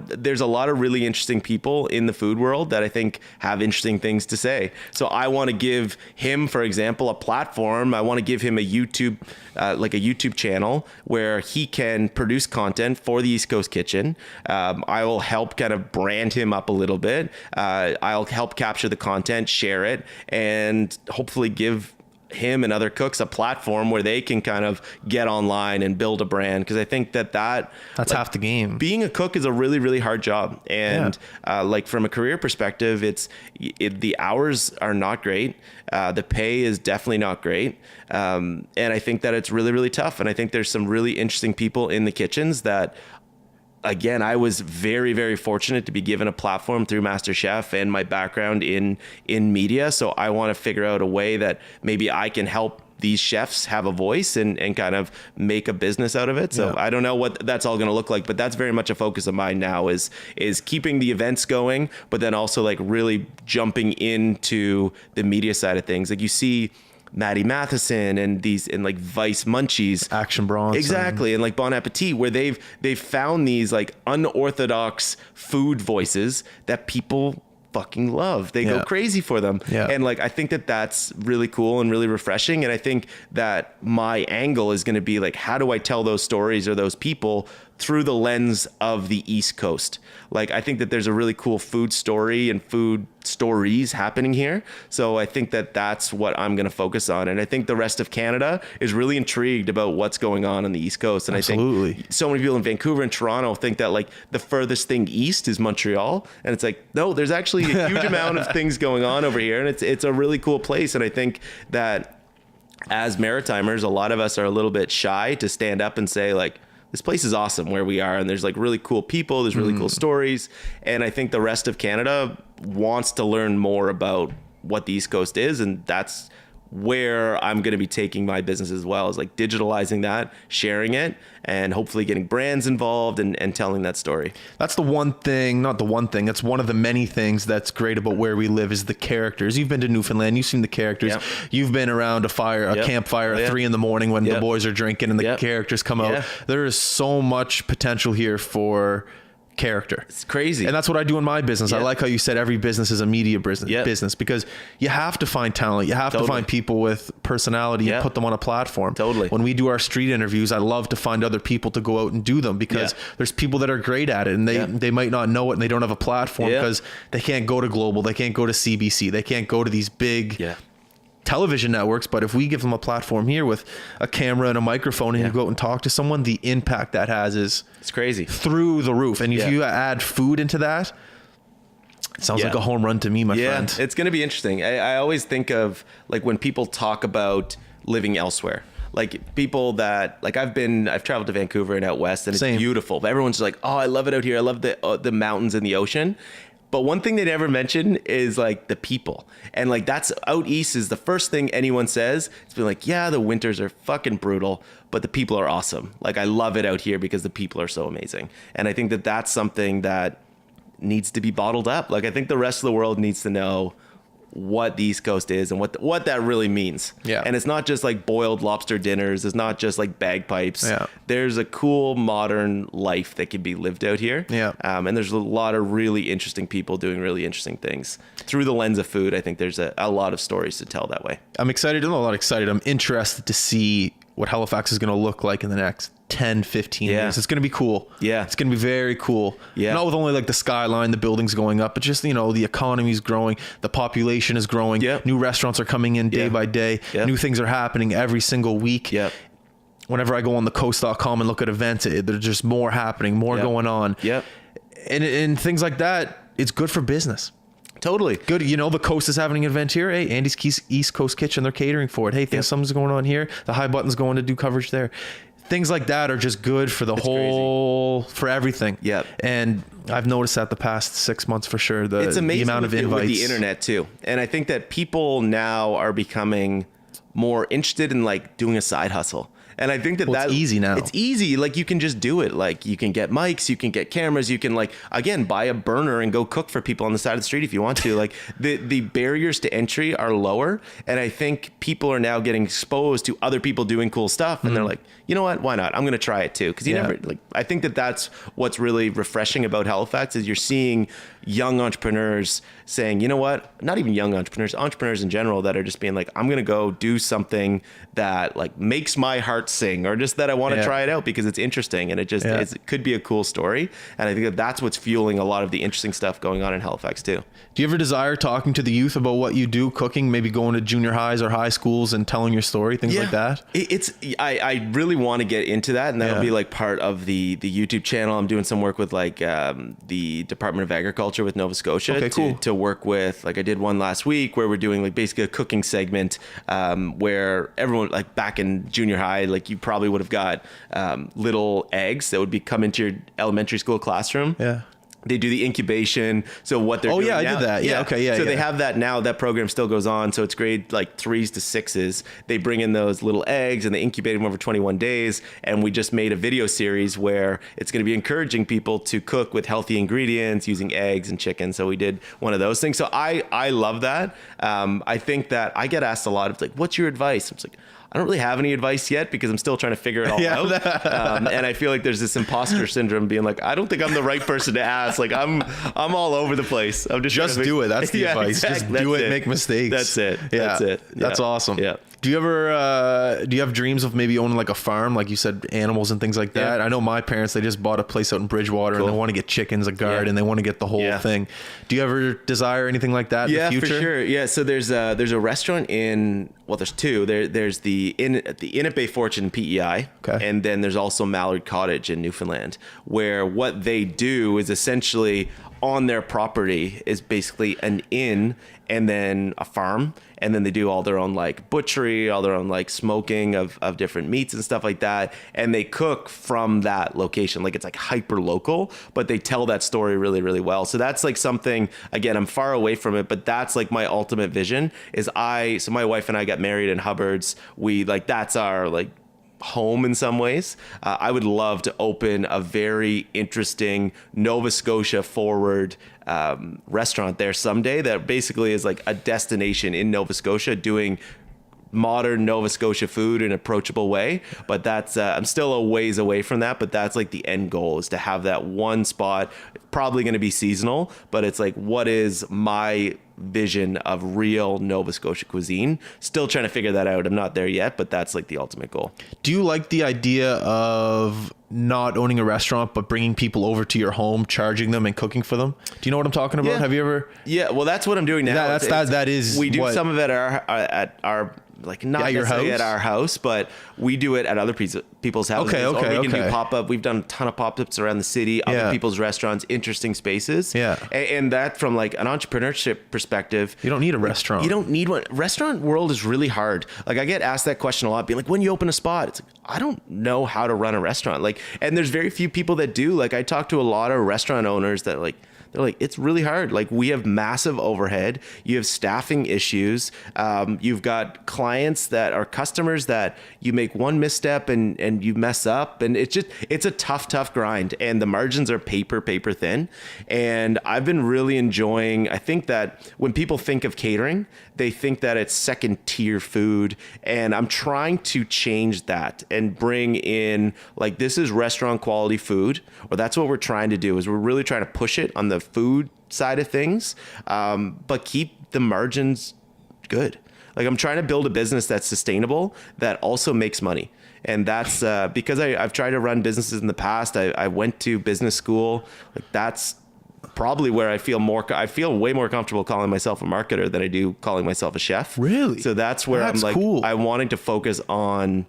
there's a lot of really interesting people in the food world that I think have interesting things to say. So I want to give him, for example, a platform. I want to give him a YouTube channel where he can produce content for the East Coast Kitchen. I will help kind of brand him up a little bit. I'll help capture the content, share it, and hopefully give him and other cooks a platform where they can kind of get online and build a brand. Because I think that's like, half the game. Being a cook is a really, really hard job. And like from a career perspective, the hours are not great. The pay is definitely not great. And I think that it's really, really tough. And I think there's some really interesting people in the kitchens that, again, I was very, very fortunate to be given a platform through MasterChef and my background in media. So I want to figure out a way that maybe I can help these chefs have a voice and kind of make a business out of it. So I don't know what that's all going to look like, but that's very much a focus of mine now is keeping the events going, but then also like really jumping into the media side of things. Like you see Maddie Matheson and like Vice Munchies, Action Bronson. Exactly. And like Bon Appetit, where they've found these like unorthodox food voices that people fucking love. They go crazy for them. Yeah. And like, I think that that's really cool and really refreshing. And I think that my angle is going to be like, how do I tell those stories or those people through the lens of the East Coast. Like, I think that there's a really cool food story and food stories happening here. So I think that that's what I'm going to focus on. And I think the rest of Canada is really intrigued about what's going on the East Coast. And Absolutely. I think so many people in Vancouver and Toronto think that like the furthest thing east is Montreal. And it's like, no, there's actually a huge amount of things going on over here. And it's a really cool place. And I think that as Maritimers, a lot of us are a little bit shy to stand up and say like, this place is awesome where we are, and there's like really cool people, there's really cool stories, and I think the rest of Canada wants to learn more about what the East Coast is, and that's where I'm going to be taking my business as well, is like digitalizing that, sharing it, and hopefully getting brands involved and telling that story. That's the one thing, not the one thing, that's one of the many things that's great about where we live is the characters. You've been to Newfoundland, you've seen the characters. Yep. You've been around a campfire at 3 a.m. when the boys are drinking and the characters come out. There is so much potential here for character. It's crazy. And that's what I do in my business. I like how you said every business is a media business because you have to find talent. You have to find people with personality and put them on a platform. Totally. When we do our street interviews, I love to find other people to go out and do them because there's people that are great at it and they might not know it and they don't have a platform because they can't go to Global, they can't go to CBC, they can't go to these big television networks. But if we give them a platform here with a camera and a microphone and you go out and talk to someone, the impact that has is it's crazy, through the roof. And if you add food into that, it sounds like a home run to me, my friend. It's going to be interesting. I always think of like when people talk about living elsewhere, like people that like I've traveled to Vancouver and out west, and it's beautiful, but everyone's just like, oh, I love it out here, I love the mountains and the ocean. But one thing they never mention is like the people. And like that's out east is the first thing anyone says. It's been like, yeah, the winters are fucking brutal, but the people are awesome. Like I love it out here because the people are so amazing. And I think that that's something that needs to be bottled up. Like I think the rest of the world needs to know what the East Coast is and what that really means. Yeah. And it's not just like boiled lobster dinners. It's not just like bagpipes. Yeah. There's a cool modern life that can be lived out here. Yeah. And there's a lot of really interesting people doing really interesting things through the lens of food. I think there's a lot of stories to tell that way. I'm excited. I'm not excited. I'm interested to see what Halifax is going to look like in the next 10, 15 years. It's going to be cool. Yeah. It's going to be very cool. Yeah. Not with only like the skyline, the buildings going up, but just, the economy's growing, the population is growing, new restaurants are coming in day by day, new things are happening every single week. Whenever I go on thecoast.com and look at events, there's just more happening, more going on. And things like that, it's good for business. Totally. Good. The Coast is having an event here. Hey, Andy's East Coast Kitchen, they're catering for it. Hey, something's going on here. The High Button's going to do coverage there. Things like that are just good for for everything. And I've noticed that the past 6 months for sure. It's amazing the amount of invites. With the internet too. And I think that people now are becoming more interested in like doing a side hustle. And I think that it's easy now. It's easy. Like you can just do it. Like you can get mics, you can get cameras, you can like, again, buy a burner and go cook for people on the side of the street if you want to. Like the barriers to entry are lower. And I think people are now getting exposed to other people doing cool stuff. And they're like, you know what? Why not? I'm going to try it too. Cause I think that that's what's really refreshing about Halifax is you're seeing young entrepreneurs saying, you know what? Not even young entrepreneurs in general that are just being like, I'm going to go do something that like makes my heart sing, or just that I want to try it out because it's interesting and it just it could be a cool story. And I think that that's what's fueling a lot of the interesting stuff going on in Halifax too. Do you ever desire talking to the youth about what you do, cooking, maybe going to junior highs or high schools and telling your story, things like that? I really want to get into that, and that'll be like part of the YouTube channel. I'm doing some work with like the Department of Agriculture with Nova Scotia to work with, like I did one last week where we're doing like basically a cooking segment where everyone like back in junior high, like you probably would have got little eggs that would come into your elementary school classroom. They do the incubation. So what they're doing now, I did that. Okay. So they have that now. That program still goes on. So it's grade like 3s to 6s. They bring in those little eggs and they incubate them over 21 days. And we just made a video series where it's going to be encouraging people to cook with healthy ingredients using eggs and chicken. So we did one of those things. So I love that. I think that I get asked a lot of like, what's your advice? I'm just like, I don't really have any advice yet because I'm still trying to figure it all out. And I feel like there's this imposter syndrome being like, I don't think I'm the right person to ask. Like I'm all over the place. I'm just do it. That's the advice. Exactly. Just do it. Make mistakes. That's it. That's it. That's awesome. Yeah. Do you ever do you have dreams of maybe owning like a farm, like you said, animals and things like that? Yeah. I know my parents, they just bought a place out in Bridgewater and they want to get chickens, a garden, they want to get the whole thing. Do you ever desire anything like that in the future? Yeah, for sure. Yeah, so there's a restaurant in, well, there's two. There's the Inn at Bay Fortune PEI, Okay. and then there's also Mallard Cottage in Newfoundland, where what they do is essentially on their property is basically an inn and then a farm, and then they do all their own like butchery, all their own like smoking of different meats and stuff like that, and they cook from that location. Like it's like hyper local, but they tell that story really, really well. So that's like something, again, I'm far away from it, but that's like my ultimate vision is so my wife and I got married in Hubbard's. We like, that's our like home in some ways. I would love to open a very interesting Nova Scotia forward restaurant there someday that basically is like a destination in Nova Scotia doing modern Nova Scotia food in an approachable way. But that's I'm still a ways away from that, but that's like the end goal, is to have that one spot, probably going to be seasonal, but it's like, what is my vision of real Nova Scotia cuisine? Still trying to figure that out. I'm not there yet, but that's like the ultimate goal. Do you like the idea of not owning a restaurant, but bringing people over to your home, charging them and cooking for them? Do you know what I'm talking about? Yeah. Have you ever? Yeah, well, that's what I'm doing now. That is. We do what, some of it at our like not at your necessarily house? at our house, but we do it at other people's houses. Okay, Or we can do okay. pop-up. We've done a ton of pop-ups around the city, other people's restaurants, interesting spaces. Yeah. And that from like an entrepreneurship perspective, You don't need a restaurant. you don't need one. Restaurant world is really hard. Like I get asked that question a lot, being like, when you open a spot, it's like, I don't know how to run a restaurant. Like, and there's very few people that do. Like I talk to a lot of restaurant owners that like, they're like, it's really hard. Like we have massive overhead. You have staffing issues. You've got clients that are customers that you make one misstep and you mess up. And it's a tough grind. And the margins are paper thin. And I've been really enjoying, I think that when people think of catering, they think that it's second tier food. And I'm trying to change that and bring in like, this is restaurant quality food, or that's what we're trying to do, is we're really trying to push it on the food side of things, but keep the margins good. Like I'm trying to build a business that's sustainable, that also makes money. And that's because I've tried to run businesses in the past. I went to business school. Like that's probably where I feel way more comfortable calling myself a marketer than I do calling myself a chef. Really? So that's where I'm like, cool. I'm wanting to focus on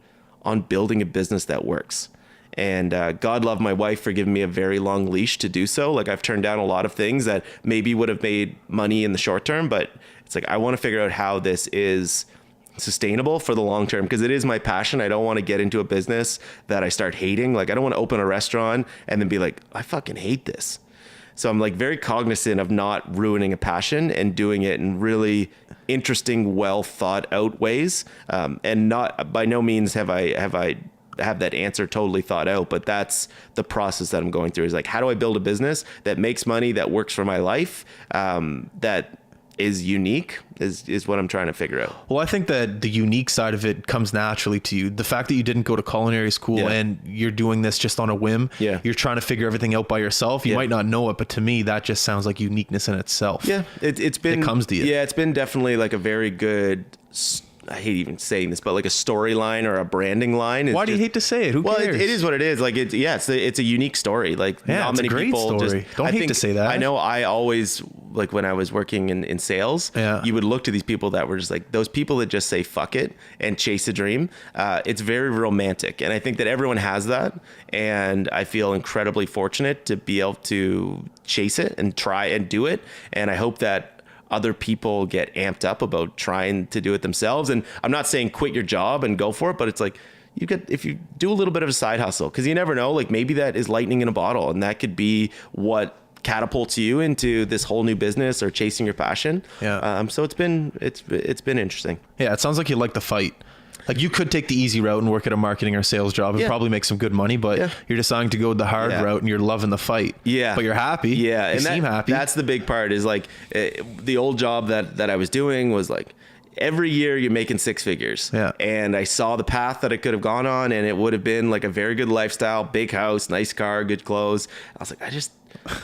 building a business that works. And God love my wife for giving me a very long leash to do so. Like I've turned down a lot of things that maybe would have made money in the short term, but it's like, I want to figure out how this is sustainable for the long term, because it is my passion. I don't want to get into a business that I start hating. Like I don't want to open a restaurant and then be like, I fucking hate this. So I'm like very cognizant of not ruining a passion and doing it in really interesting, well thought out ways. And not by no means have I have that answer totally thought out, but that's the process that I'm going through, is like, how do I build a business that makes money, that works for my life, that is unique, is what I'm trying to figure out. Well, I think that the unique side of it comes naturally to you. The fact that you didn't go to culinary school and you're doing this just on a whim. Yeah. You're trying to figure everything out by yourself. You might not know it, but to me, that just sounds like uniqueness in itself. Yeah. It comes to you. Yeah. It's been definitely like a very good, I hate even saying this, but like a storyline or a branding line. Why do you hate to say it? Who cares? Well, it is what it is. Like it's a unique story. Like not many people story. Don't hate to say that. I know I always, like when I was working in sales, you would look to these people that were just like those people that just say fuck it and chase a dream. It's very romantic. And I think that everyone has that. And I feel incredibly fortunate to be able to chase it and try and do it. And I hope that other people get amped up about trying to do it themselves. And I'm not saying quit your job and go for it, but it's like, if you do a little bit of a side hustle, because you never know, like maybe that is lightning in a bottle, and that could be what catapults you into this whole new business or chasing your passion. So it's been interesting. Yeah. It sounds like you like the fight. Like you could take the easy route and work at a marketing or sales job and probably make some good money, but you're deciding to go the hard route and you're loving the fight. Yeah. But you're happy. Yeah. You seem happy. That's the big part, is like the old job that I was doing was like, every year you're making six figures. Yeah. And I saw the path that I could have gone on, and it would have been like a very good lifestyle, big house, nice car, good clothes. I was like,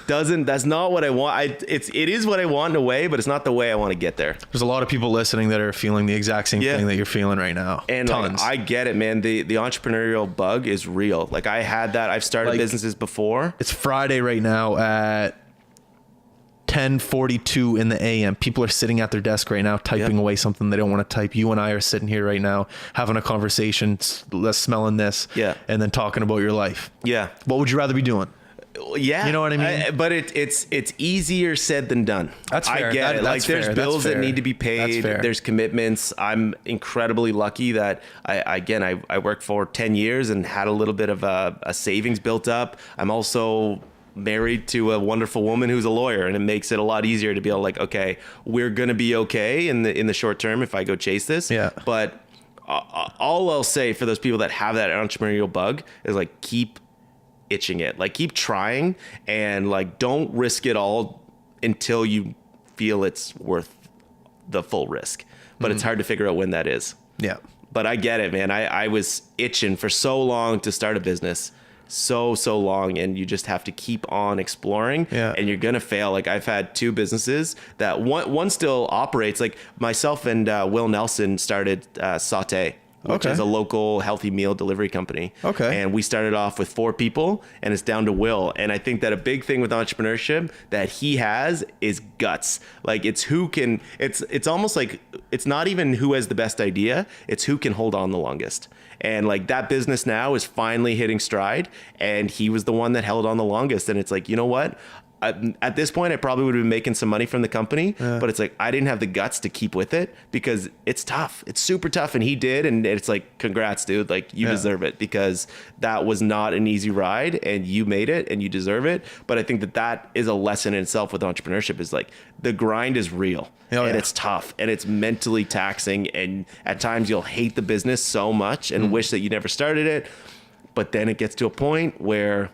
That's not what I want. It is what I want in a way, but it's not the way I want to get there. There's a lot of people listening that are feeling the exact same thing that you're feeling right now. And tons. I get it, man. The entrepreneurial bug is real. Like I had that. I've started businesses before. It's Friday right now at 10:42 in the AM. People are sitting at their desk right now, typing away something they don't want to type. You and I are sitting here right now, having a conversation, smelling this, and then talking about your life. Yeah. What would you rather be doing? Yeah, you know what I mean. But it's easier said than done. That's fair. I get it. Like there's bills that need to be paid. There's commitments. I'm incredibly lucky that I worked for 10 years and had a little bit of a savings built up. I'm also married to a wonderful woman who's a lawyer, and it makes it a lot easier to be able like, okay, we're gonna be okay in the short term if I go chase this. Yeah. But all I'll say for those people that have that entrepreneurial bug is like keep itching it, like keep trying, and like don't risk it all until you feel it's worth the full risk. But it's hard to figure out when that is. Yeah. But I get it, man. I was itching for so long to start a business. So long, and you just have to keep on exploring, and you're gonna fail. Like I've had two businesses that one still operates. Like myself and Will Nelson started Sauté, which is a local healthy meal delivery company. Okay. And we started off with 4 people, and it's down to Will. And I think that a big thing with entrepreneurship that he has is guts. Like it's almost like it's not even who has the best idea, it's who can hold on the longest. And like that business now is finally hitting stride, and he was the one that held on the longest. And it's like, you know what? At this point, I probably would have been making some money from the company, but it's like I didn't have the guts to keep with it because it's tough. It's super tough, and he did, and it's like, congrats, dude. Like you deserve it because that was not an easy ride, and you made it, and you deserve it. But I think that is a lesson in itself with entrepreneurship. Is like the grind is real, and it's tough, and it's mentally taxing, and at times you'll hate the business so much and wish that you never started it. But then it gets to a point where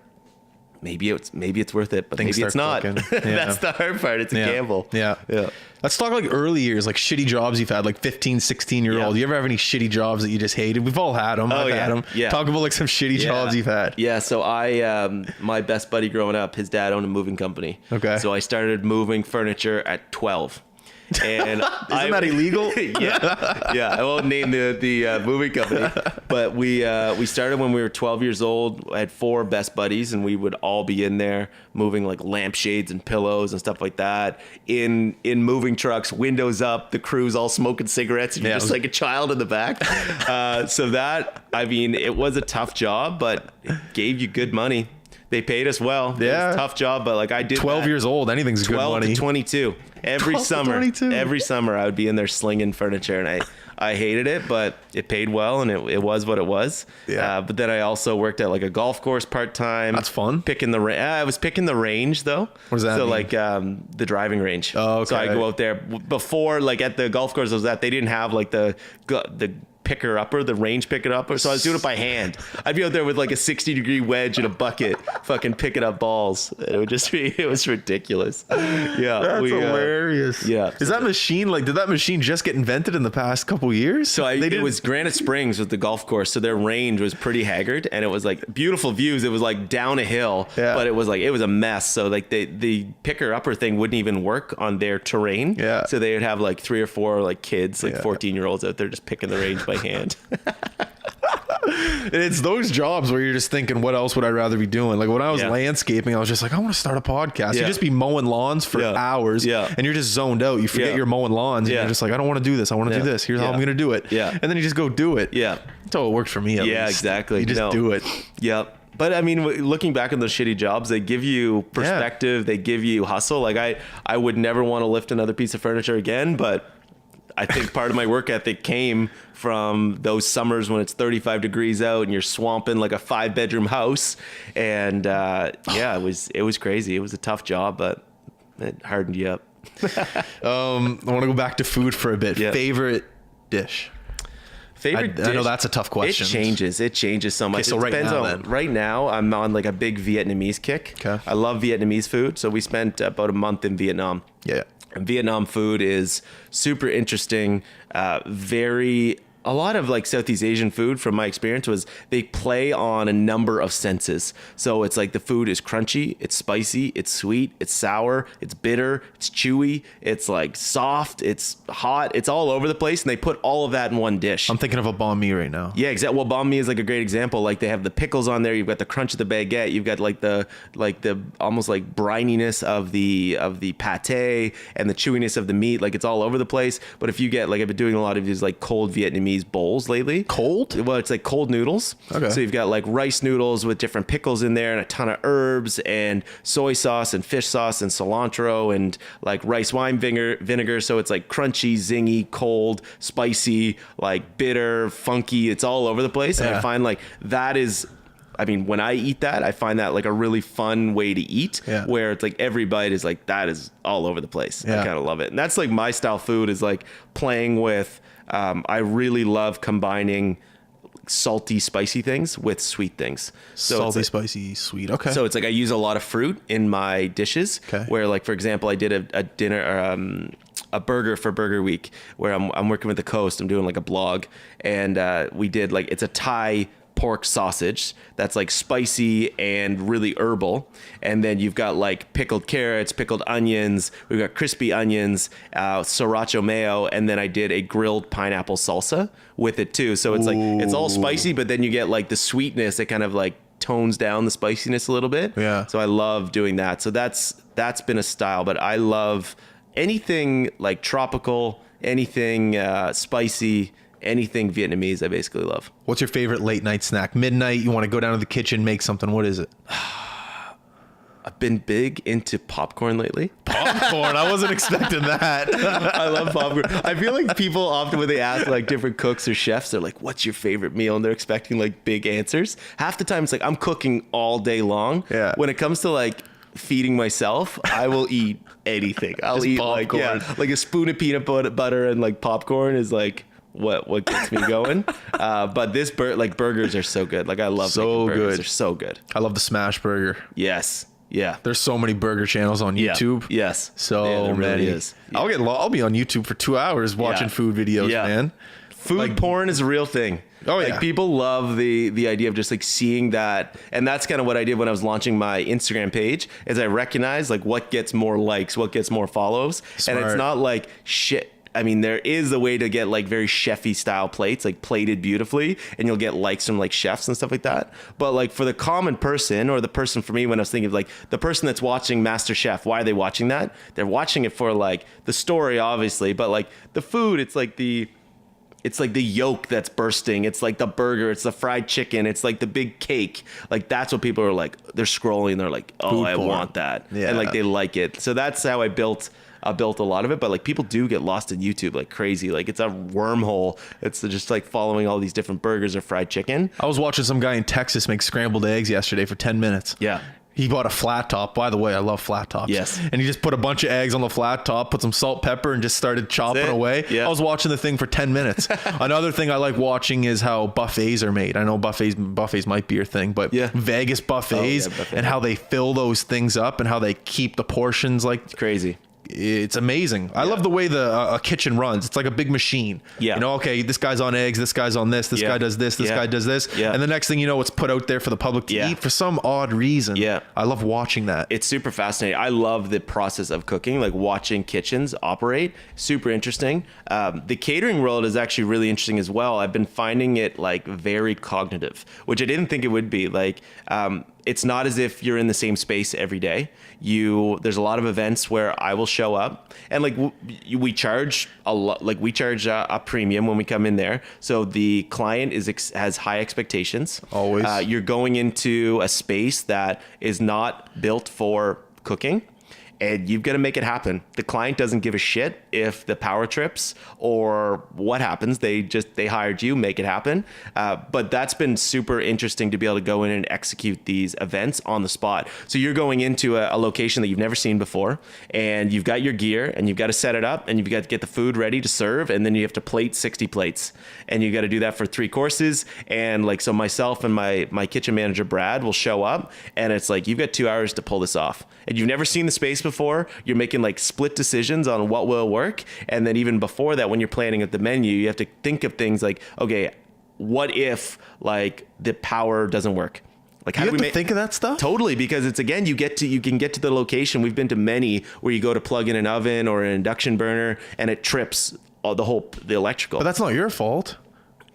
maybe it's worth it, but maybe it's not. That's the hard part. It's a gamble. Yeah. Let's talk like early years, like shitty jobs you've had, like 15, 16-year-old. You ever have any shitty jobs that you just hated? We've all had them. I've had them. Yeah. Talk about like some shitty jobs you've had. Yeah. So my best buddy growing up, his dad owned a moving company. Okay. So I started moving furniture at 12. And isn't that illegal? Yeah. I won't name the moving company, but we started when we were 12 years old. I had 4 best buddies, and we would all be in there moving like lampshades and pillows and stuff like that in moving trucks, windows up, the crew's all smoking cigarettes, and you're just like a child in the back. So that, I mean, it was a tough job, but it gave you good money. They paid us well. Yeah. It was a tough job, but like I did 12 years old. Anything's good money. 12 to 22. Every summer I would be in there slinging furniture, and I hated it, but it paid well, and it was what it was. Yeah. But then I also worked at like a golf course part-time. That's fun. I was picking the range though. What does that mean? So like the driving range. Oh, okay. So I go out there before, like at the golf course I was at, they didn't have like the picker-upper, the range picker-upper. So I was doing it by hand. I'd be out there with like a 60-degree wedge and a bucket, fucking picking up balls. It was ridiculous. Yeah. That's hilarious. Yeah. Is that machine, like, did that machine just get invented in the past couple years? So it was Granite Springs with the golf course. So their range was pretty haggard, and it was like beautiful views. It was like down a hill, but it was a mess. So like the picker-upper thing wouldn't even work on their terrain. Yeah. So they would have like 3 or 4 like kids, like 14-year-olds out there just picking the range by hand. It's those jobs where you're just thinking, what else would I rather be doing? Like when I was landscaping, I was just like, I want to start a podcast. You just be mowing lawns for hours, and you're just zoned out. You forget you're mowing lawns, and you're just like, I don't want to do this. I want to do this. Here's how I'm going to do it. Yeah. And then you just go do it. Yeah. That's how it worked for me. At least. Exactly. You just do it. Yep. But I mean, looking back on those shitty jobs, they give you perspective. They give you hustle. Like I would never want to lift another piece of furniture again, but I think part of my work ethic came from those summers when it's 35 degrees out and you're swamping like a 5-bedroom house. And it was crazy. It was a tough job, but it hardened you up. I want to go back to food for a bit. Favorite dish? Favorite dish? I know that's a tough question. It changes so much. Okay, so right now I'm on like a big Vietnamese kick. Okay. I love Vietnamese food. So we spent about a month in Vietnam. Yeah. And Vietnam food is super interesting, very a lot of like Southeast Asian food, from my experience, was they play on a number of senses. So it's like the food is crunchy, it's spicy, it's sweet, it's sour, it's bitter, it's chewy, it's like soft, it's hot, it's all over the place, and they put all of that in one dish. I'm thinking of a banh mi right now. Yeah, exactly. Well, banh mi is like a great example. Like they have the pickles on there. You've got the crunch of the baguette. You've got like the almost like brininess of the pate and the chewiness of the meat. Like it's all over the place. But if you get like, I've been doing a lot of these like cold Vietnamese bowls lately. Cold? Well, it's like cold noodles. Okay. So you've got like rice noodles with different pickles in there and a ton of herbs and soy sauce and fish sauce and cilantro and like rice wine vinegar. So it's like crunchy, zingy, cold, spicy, like bitter, funky. It's all over the place. And I find like that is, I mean, when I eat that, I find that like a really fun way to eat, where it's like every bite is like, that is all over the place. I kind of love it. And that's like my style food, is like playing with, I really love combining salty, spicy things with sweet things. So Salty, like, spicy, sweet. Okay. so it's like I use a lot of fruit in my dishes. Okay. Where like, for example, I did a dinner, a burger for Burger Week, where I'm working with the Coast. I'm doing like a blog, and we did like, it's a Thai pork sausage that's like spicy and really herbal, and then you've got like pickled carrots, pickled onions, we've got crispy onions, sriracha mayo, and then I did a grilled pineapple salsa with it too. So it's like, it's all spicy, but then you get like the sweetness that kind of like tones down the spiciness a little bit. Yeah. So I love doing that. So that's been a style, but I love anything like tropical, anything spicy, anything Vietnamese. I basically love. What's your favorite late night snack? Midnight, you want to go down to the kitchen, make something. What is it? I've been big into popcorn lately. Popcorn. I wasn't expecting that. I love popcorn. I feel like people often, when they ask like different cooks or chefs, they're like, what's your favorite meal? And they're expecting like big answers. Half the time it's like, I'm cooking all day long. Yeah. When it comes to like feeding myself, I will eat anything. I'll Just eat popcorn. like a spoon of peanut butter and like popcorn is like what gets me going. But this burgers are so good. Like I love So making burgers. good. They're so good. I love the smash burger. Yes. Yeah. There's so many burger channels on YouTube. Yes. So Yeah, there many. really is. I'll be on YouTube for 2 hours watching food videos, man. Food porn is a real thing. Oh, yeah. Like people love the idea of just like seeing that. And that's kind of what I did when I was launching my Instagram page, is I recognized like what gets more likes, what gets more follows. Smart. And it's not like shit. I mean, there is a way to get like very chefy style plates, like plated beautifully, and you'll get likes from like chefs and stuff like that. But like for the common person, or the person, for me, when I was thinking of like the person that's watching Master Chef, why are they watching that? They're watching it for like the story, obviously, but like the food, it's like the yolk that's bursting. It's like the burger. It's the fried chicken. It's like the big cake. Like that's what people are like. They're scrolling. They're like, oh, Food I porn. want that. Yeah. And like they like it. So that's how I built a lot of it. But like people do get lost in YouTube like crazy. Like it's a wormhole. It's just like following all these different burgers or fried chicken. I was watching some guy in Texas make scrambled eggs yesterday for 10 minutes. Yeah. He bought a flat top. By the way, I love flat tops. Yes. And he just put a bunch of eggs on the flat top, put some salt, pepper, and just started chopping That's it. away. Yeah. I was watching the thing for 10 minutes. Another thing I like watching is how buffets are made. I know buffets might be your thing, but Yeah. Vegas buffets, buffet. and how they fill those things up and how they keep the portions like It's crazy. it's amazing. I love the way a kitchen runs. It's like a big machine. Yeah. You know, okay, this guy's on eggs, this guy's on this guy does this, this Yeah. guy does this. Yeah. And the next thing you know, it's put out there for the public to Yeah. eat for some odd reason. Yeah. I love watching that. It's super fascinating. I love the process of cooking, like watching kitchens operate. Super interesting. The catering world is actually really interesting as well. I've been finding it like very cognitive, which I didn't think it would be. Like, it's not as if you're in the same space every day. There's a lot of events where I will show up, and like we charge a lot. Like we charge a premium when we come in there, so the client has high expectations. Always. You're going into a space that is not built for cooking, and you've got to make it happen. The client doesn't give a shit if the power trips or what happens. They hired you, make it happen. But that's been super interesting to be able to go in and execute these events on the spot. So you're going into a location that you've never seen before, and you've got your gear, and you've got to set it up, and you've got to get the food ready to serve, and then you have to plate 60 plates, and you got to do that for 3 courses. And like, so myself and my kitchen manager Brad will show up, and it's like, you've got 2 hours to pull this off, and you've never seen the space before. before, you're making like split decisions on what will work. And then even before that, when you're planning at the menu, you have to think of things like, okay, what if like the power doesn't work? Like, how You do have we to think of that stuff? Totally, because it's, again, you can get to the location. We've been to many where you go to plug in an oven or an induction burner and it trips the electrical. But that's not your fault.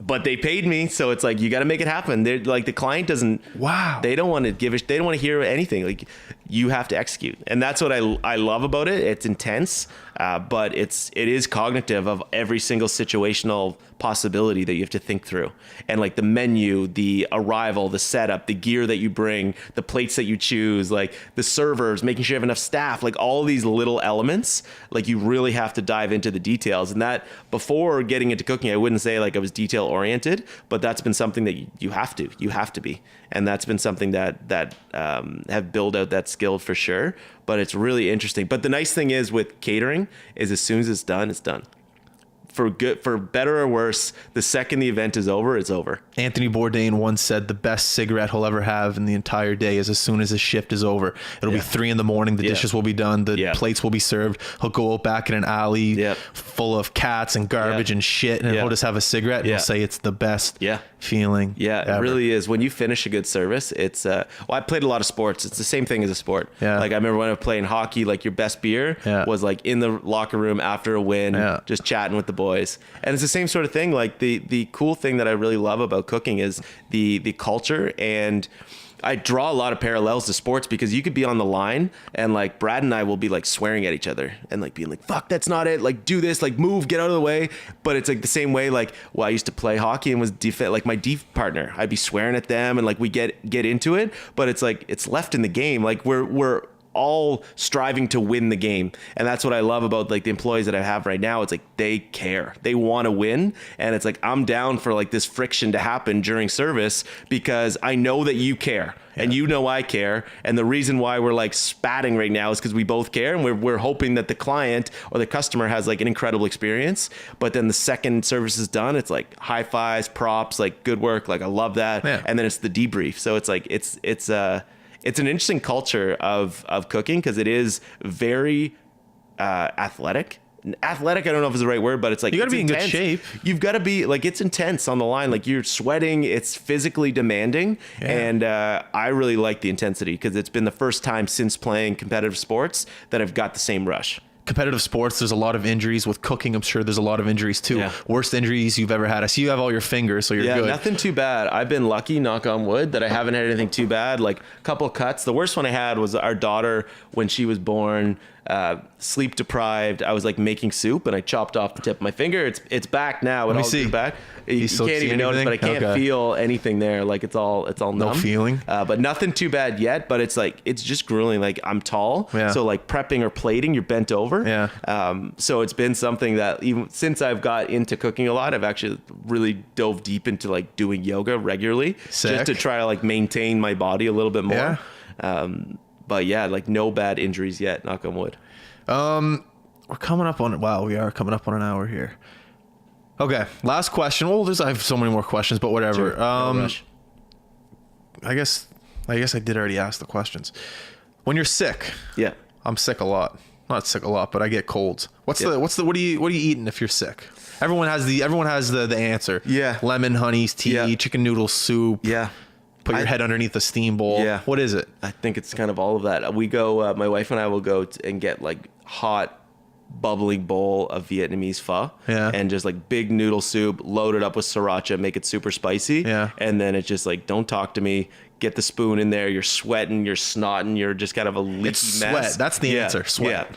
But they paid me, so it's like you got to make it happen. They're like, the client doesn't. Wow. They don't want to they don't want to hear anything. Like, you have to execute, and that's what I love about it. It's intense, but it is cognitive of every single situational possibility that you have to think through, and like the menu, the arrival, the setup, the gear that you bring, the plates that you choose, like the servers, making sure you have enough staff, like all these little elements. Like, you really have to dive into the details, and that before getting into cooking, I wouldn't say like I was detail oriented, but that's been something that you have to be, and that's been something that have built out that skill for sure. But it's really interesting. But the nice thing is with catering is as soon as it's done, it's done. For better or worse, the second the event is over, it's over. Anthony Bourdain once said the best cigarette he'll ever have in the entire day is as soon as his shift is over. It'll be 3 a.m. The dishes will be done. The plates will be served. He'll go out back in an alley full of cats and garbage and shit, and he'll just have a cigarette and he'll say it's the best feeling ever. It really is. When you finish a good service, it's I played a lot of sports. It's the same thing as a sport. Like, I remember when I was playing hockey, like your best beer was like in the locker room after a win, just chatting with the boys. And it's the same sort of thing. Like, the cool thing that I really love about cooking is the culture, and I draw a lot of parallels to sports, because you could be on the line and like Brad and I will be like swearing at each other and like being like, fuck, that's not it. Like, do this, like move, get out of the way. But it's like the same way, like, well, I used to play hockey and was like my def partner, I'd be swearing at them and like we get into it, but it's like, it's left in the game. Like, we're all striving to win the game, and that's what I love about like the employees that I have right now. It's like they care, they want to win, and it's like I'm down for like this friction to happen during service, because I know that you care and you know I care, and the reason why we're like spatting right now is because we both care, and we're hoping that the client or the customer has like an incredible experience. But then the second service is done, it's like high fives, props, like good work, like I love that, and then it's the debrief. So it's like it's an interesting culture of cooking, because it is very athletic. Athletic, I don't know if it's the right word, but it's like, you got to be intense. in good shape. You've got to be like, it's intense on the line. Like, you're sweating. It's physically demanding. And I really like the intensity, because it's been the first time since playing competitive sports that I've got the same rush. Competitive sports, there's a lot of injuries. With cooking, I'm sure there's a lot of injuries too. Worst injuries you've ever had? I see you have all your fingers, so you're good. Nothing too bad. I've been lucky, knock on wood, that I haven't had anything too bad. Like, a couple of cuts. The worst one I had was our daughter when she was born, sleep deprived. I was like making soup and I chopped off the tip of my finger. It's back now. Let me see. Back. You can't even notice, but I can't feel anything there. Like, it's all numb. No feeling. But nothing too bad yet. But it's like, it's just grueling. Like, I'm tall, so like prepping or plating, you're bent over. So it's been something that even since I've got into cooking a lot, I've actually really dove deep into like doing yoga regularly, just to try to like maintain my body a little bit more. But yeah, like no bad injuries yet, knock on wood. We're coming up on, we are coming up on an hour here. Okay, last question. Well, I have so many more questions, but whatever. Sure. No rush. I guess I did already ask the questions. When you're sick, I'm sick a lot. Not sick a lot, but I get colds. What are you eating if you're sick? Everyone has the answer. Lemon, honeys, tea, chicken noodle soup. Put your head underneath the steam bowl. What is it? I think it's kind of all of that. We go, my wife and I will go and get like hot, bubbling bowl of Vietnamese pho. And just like big noodle soup, load it up with sriracha, make it super spicy. And then it's just like, don't talk to me. Get the spoon in there. You're sweating. You're snotting. You're just kind of a leaky mess. Sweat. That's the answer. Sweat.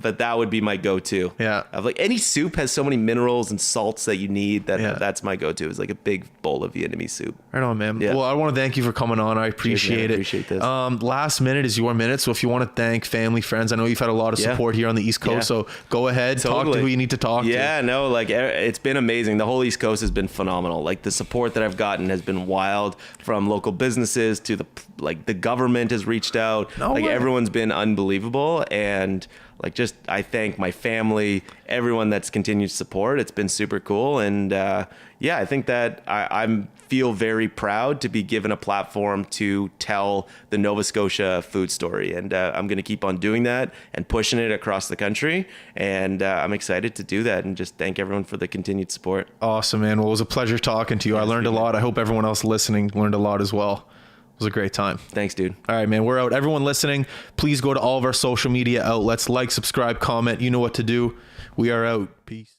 But that would be my go-to. Of like, any soup has so many minerals and salts that you need. That's my go-to. Is like a big bowl of Vietnamese soup. Right on, man. Well, I want to thank you for coming on. I appreciate it. Appreciate this. Last minute is your minute. So if you want to thank family, friends, I know you've had a lot of support here on the East Coast. So go ahead, talk to who you need to talk to. No, like it's been amazing. The whole East Coast has been phenomenal. Like the support that I've gotten has been wild, from local businesses to the government has reached out. Everyone's been unbelievable, and like, just, I thank my family, everyone that's continued to support. It's been super cool. And yeah, I think that I feel very proud to be given a platform to tell the Nova Scotia food story. And I'm going to keep on doing that and pushing it across the country. And I'm excited to do that and just thank everyone for the continued support. Awesome, man. Well, it was a pleasure talking to you. I learned a lot. I hope everyone else listening learned a lot as well. It was a great time. Thanks, dude. All right, man. We're out. Everyone listening, please go to all of our social media outlets. Like, subscribe, comment. You know what to do. We are out. Peace.